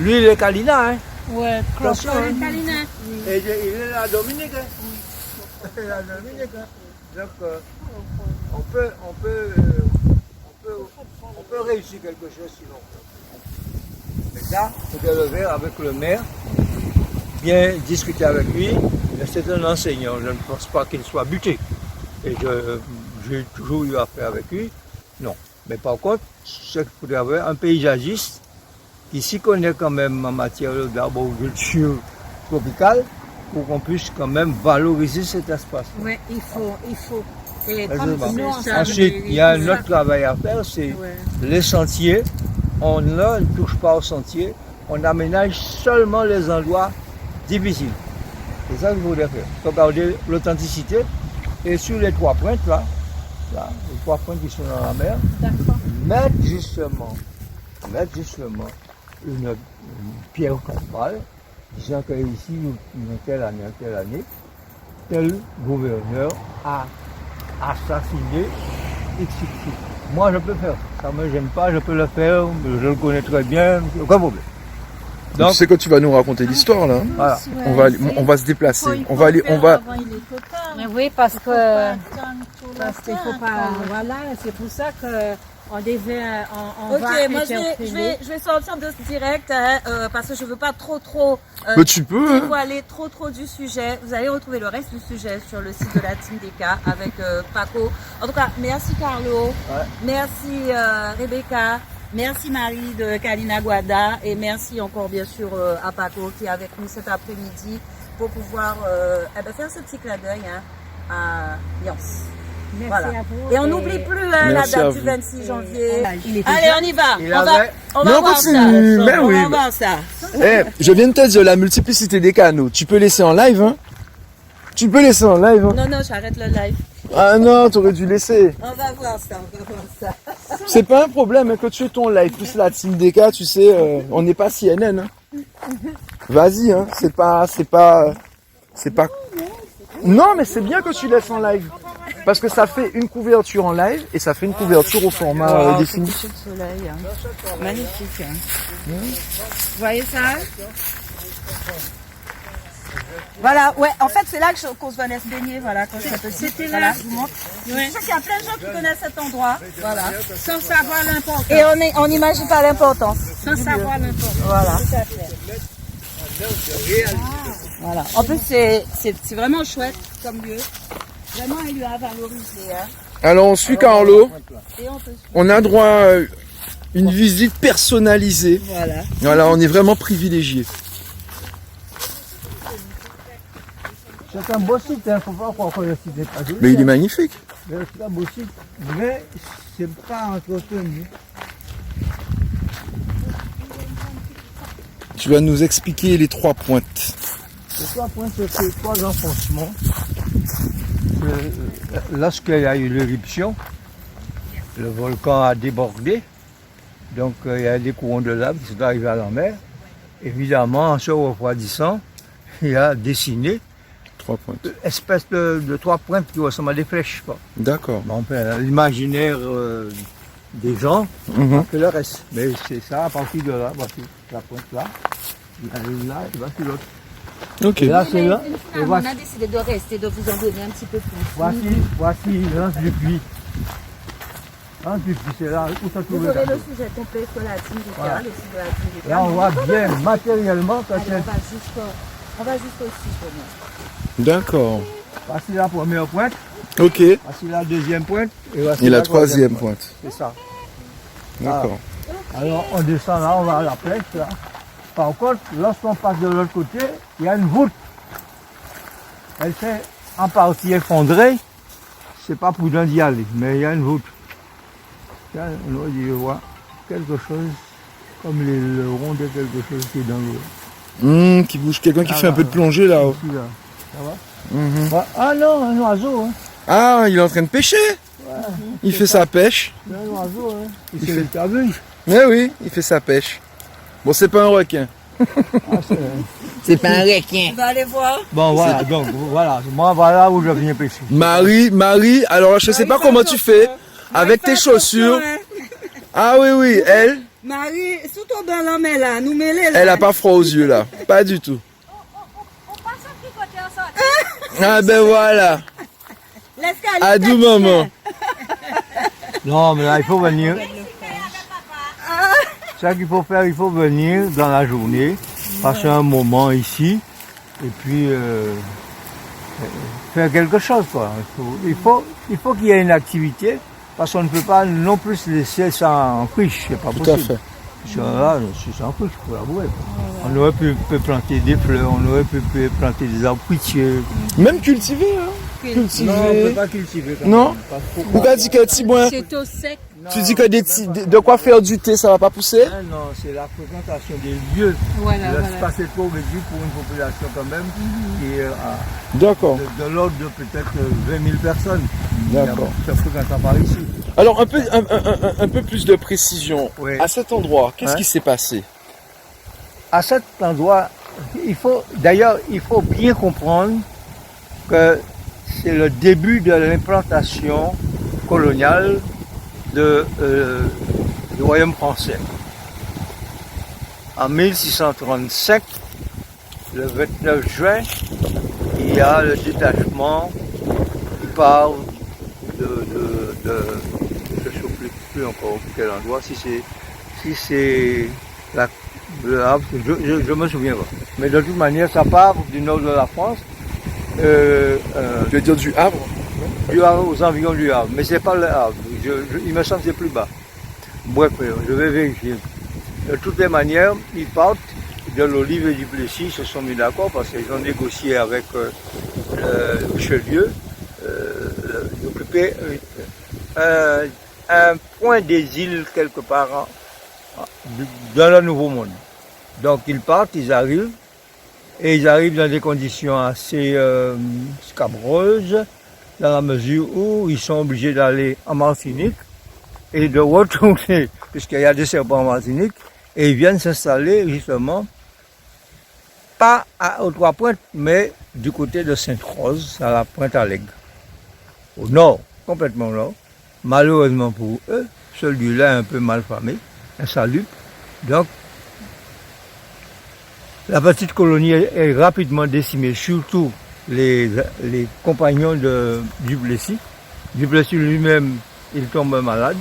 Lui, il est Kalina. Hein. Ouais, Attention, hein. Kalina. Et il est la Dominique. Hein. La Dominique. Hein. Donc, on peut réussir quelque chose sinon. Mais là, c'était le verre avec le maire. bien discuté avec lui, mais c'est un enseignant, je ne pense pas qu'il soit buté. Et j'ai toujours eu affaire avec lui, non. Mais par contre, c'est qu'il faudrait avoir un paysagiste qui s'y connaît quand même en matière d'arboriculture tropicale pour qu'on puisse quand même valoriser cet espace. Oui, il faut. Et Ensuite, il y a un autre travail à faire, c'est les sentiers. On ne touche pas aux sentiers, on aménage seulement les endroits difficiles. C'est ça qu'il faudrait faire. Il faut garder l'authenticité. Et sur les 3 pointes, là, les 3 pointes qui sont dans la mer, mettre justement une pierre tombale, disant que ici, telle année, tel gouverneur a assassiné XY. Moi, je peux faire. Ça ne me gêne pas, je peux le faire, je le connais très bien, aucun problème. Donc, tu sais que tu vas nous raconter l'histoire là. Voilà. On va se déplacer. On va aller, on va. Mais oui, parce qu'il faut pas. Voilà, c'est pour ça que on devait. On Ok, va moi interpeller. je vais sortir de ce direct hein, parce que je veux pas trop Mais tu peux. Hein. dévoiler trop du sujet. Vous allez retrouver le reste du sujet sur le site de la Team DK avec Paco. En tout cas, merci Carlo, merci Rebecca, merci Marie de Kalina Guada et merci encore bien sûr à Paco qui est avec nous cet après-midi pour pouvoir faire ce petit clin d'œil hein, à Yance. Merci Voilà. à vous. Et on n'oublie plus la Merci à date du vous. 26 janvier. Il était Allez, on y va. On Mais va on voir continue. ça. Mais On oui. va voir ça. Eh, je viens de te dire la multiplicité des canaux. Tu peux laisser en live, hein? Tu peux laisser en live, hein? Non, j'arrête le live. Ah non, t'aurais dû laisser. On va voir ça. C'est pas un problème hein, que tu aies ton live plus la team DK, tu sais, on n'est pas CNN. Hein. Vas-y, hein, c'est pas. Non, mais c'est bien que tu laisses en live. Parce que ça fait une couverture en live et ça fait une couverture au format défini. Le soleil, hein. Magnifique. Hein. Vous voyez ça? Voilà, ouais, en fait c'est là qu'on se venait se baigner, voilà, quand j'étais petite. C'était là, je vous montre. Je sais qu'il y a plein de gens qui connaissent cet endroit, voilà. Sans savoir l'importance. Et on n'imagine pas l'importance. Sans savoir l'importance. Voilà. Tout à fait. Voilà. En plus c'est vraiment chouette comme lieu. Vraiment il lui a valorisé. Hein. Alors on suit Carlo. Et on peut... On a droit à une visite personnalisée. Voilà. Voilà, on est vraiment privilégiés. C'est un beau site, il ne faut pas croire que le site n'est pas joli. Mais il est magnifique. C'est un beau site, mais c'est pas entretenu. Tu vas nous expliquer les 3 pointes. Les 3 points, c'est 3 enfoncements. Lorsqu'il y a eu l'éruption, le volcan a débordé. Donc il y a des courants de lave qui sont arrivés à la mer. Évidemment, en se refroidissant, il a dessiné 3 pointes. une espèce de 3 pointes qui ressemblent à des flèches. D'accord. Bon, l'imaginaire des gens que le reste. Mais c'est ça, à partir de là, voici la pointe là, là, et voici l'autre. Ok. Et là, c'est là. Et On voici, a décidé de rester, de vous en donner un petit peu plus. voici l'anse du puits. L'anse du puits, c'est là où ça Vous trouve. aurez le sujet complet sur la Team DK, Voilà. le site de la Team DK. Là, on voit bien matériellement quand Allez, c'est. on va juste aussi pour nous. D'accord. Voici la première pointe, Ok. voici la deuxième pointe, et voici Et la 3e pointe. C'est ça. D'accord. Alors on descend là, on va à la pêche là. Par contre, lorsqu'on passe de l'autre côté, il y a une voûte. Elle s'est en partie effondrée. C'est pas prudent d'y aller, mais il y a une voûte. Tiens, je vois quelque chose, comme le rond de quelque chose qui est dans l'eau. Qui bouge. Quelqu'un qui Ah, fait un peu de plongée là-haut. Ici, là. Ça va Ouais. Ah non, un oiseau. Hein. Ah, il est en train de pêcher. Il fait sa pêche. C'est un oiseau. Hein. Il fait le cabuche. Mais oui, il fait sa pêche. Bon, c'est pas un requin. C'est pas un requin. On va aller voir. Bon, voilà, donc voilà. Moi, voilà où je viens pêcher. Marie, alors je sais pas comment tu fais avec tes chaussures. Ah oui, elle Marie, sous ton bain là, mais là, nous mêler là. elle a pas froid aux yeux là. Pas du tout. Ah ben voilà. Laisse qu'elle À tout moment. Non, mais là, il faut venir. Ça qu'il faut faire, il faut venir dans la journée, passer un moment ici, et puis faire quelque chose, quoi. Il faut qu'il y ait une activité, parce qu'on ne peut pas non plus se laisser ça en friche, c'est pas Tout possible. à fait. Là, c'est en friche, faut l'avouer. On aurait pu planter des fleurs, on aurait pu planter des arbres fruitiers. Même cultiver, hein. Cultiver. Non, on ne peut pas cultiver. quand Non. même, parce qu'il faut Ou t'as dit que si bon, C'est au sec. tu dis que de quoi faire du thé, ça va pas pousser? Ah non, c'est la fréquentation des lieux. Voilà, L'espace est trop réduit pour une population quand même qui est D'accord. de l'ordre de peut-être 20 000 personnes. D'accord. Ça fréquente par ici. Alors un peu plus de précision. Oui. À cet endroit, qu'est-ce Hein? qui s'est passé? À cet endroit, il faut bien comprendre que c'est le début de l'implantation coloniale du royaume français. En 1635, le 29 juin, il y a le détachement qui part je ne sais plus encore quel endroit, si c'est le Havre, je me souviens pas. Mais de toute manière, ça part du nord de la France, Tu veux dire du Havre? du Havre, aux environs du Havre. Mais c'est pas le Havre, il me semble que c'est plus bas. Bref, je vais vérifier. De toutes les manières, ils partent de l'Olive et du Plessis, ils se sont mis d'accord parce qu'ils ont négocié avec Richelieu d'occuper un point des îles quelque part dans le Nouveau Monde. Donc ils partent, ils arrivent, et ils arrivent dans des conditions assez scabreuses, dans la mesure où ils sont obligés d'aller en Martinique et de retourner, puisqu'il y a des serpents en Martinique, et ils viennent s'installer justement, pas aux Trois-Pointes, mais du côté de Sainte-Rose, à la Pointe-à-l'Aigle, au nord, complètement au nord. Malheureusement pour eux, celui-là est un peu mal famé, insalubre. Donc, la petite colonie est rapidement décimée, surtout les compagnons du Plessis. Du Plessis lui-même, il tombe malade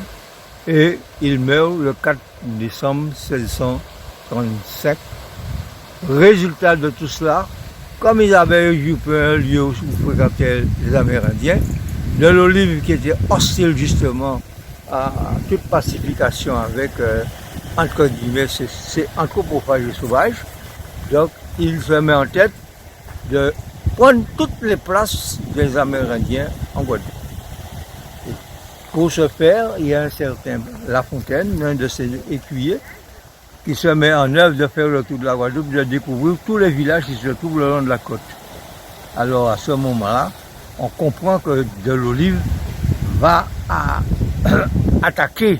et il meurt le 4 décembre 1635. Résultat de tout cela, comme ils avaient occupé un lieu où fréquentaient les Amérindiens, de l'Olive qui était hostile justement à toute pacification avec, entre guillemets, c'est anthropophage et sauvage. Donc, il se met en tête de prendre toutes les places des Amérindiens en Guadeloupe. Et pour ce faire, il y a un certain La Fontaine, l'un de ses écuyers, qui se met en œuvre de faire le tour de la Guadeloupe, de découvrir tous les villages qui se trouvent le long de la côte. Alors, à ce moment-là, on comprend que de l'Olive va attaquer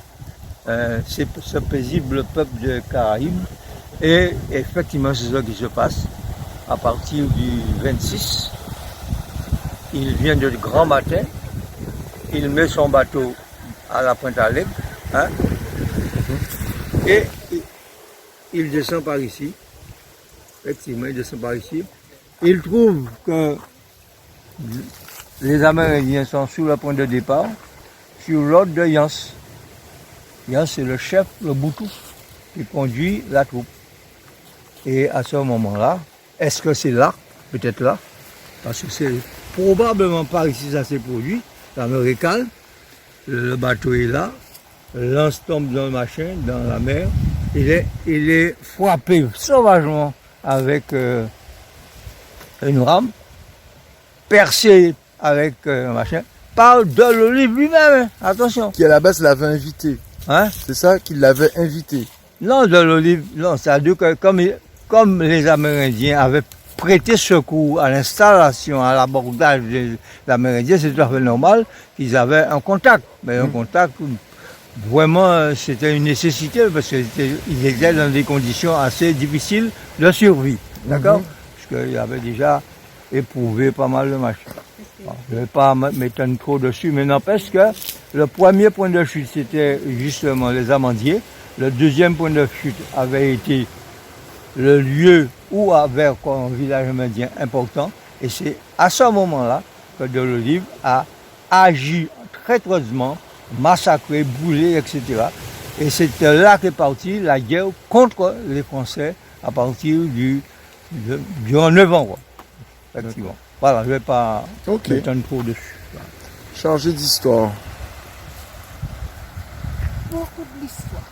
ce paisible peuple des Caraïbes. Et effectivement, c'est ça qui se passe. À partir du 26, il vient de grand matin, il met son bateau à la Pointe-à-l'Aigle, hein, et il descend par ici. Effectivement, il descend par ici. Il trouve que les Amérindiens sont sur le point de départ, sur l'ordre de Yance. Yance, c'est le chef, le Boutou, qui conduit la troupe. Et à ce moment-là, est-ce que c'est là? Peut-être là. Parce que c'est probablement par ici ça s'est produit. Ça me récale. Le bateau est là. Lance tombe dans le machin, dans la mer. Il est frappé sauvagement avec une rame, percé avec un machin, par de l'Olive lui-même. Attention. Qui à la base l'avait invité. Hein? C'est ça qu'il l'avait invité. Non, de l'Olive, non, c'est-à-dire que comme les Amérindiens avaient prêté secours à l'installation, à l'abordage des Amérindiens, c'est tout à fait normal qu'ils avaient un contact. Mais un contact, vraiment, c'était une nécessité parce qu'ils étaient dans des conditions assez difficiles de survie. D'accord? Parce qu'ils avaient déjà éprouvé pas mal de machins. Bon, je ne vais pas m'étendre trop dessus, mais n'empêche que le premier point de chute, c'était justement les Amandiers. Le deuxième point de chute avait été le lieu où avait un village amérindien important. Et c'est à ce moment-là que de l'Olive a agi traîtreusement, massacré, brûlé, etc. Et c'est là qu'est partie la guerre contre les Français à partir du 9 novembre. effectivement. Voilà, je vais pas Ok. m'étendre trop dessus. Chargé d'histoire. Beaucoup de l'histoire.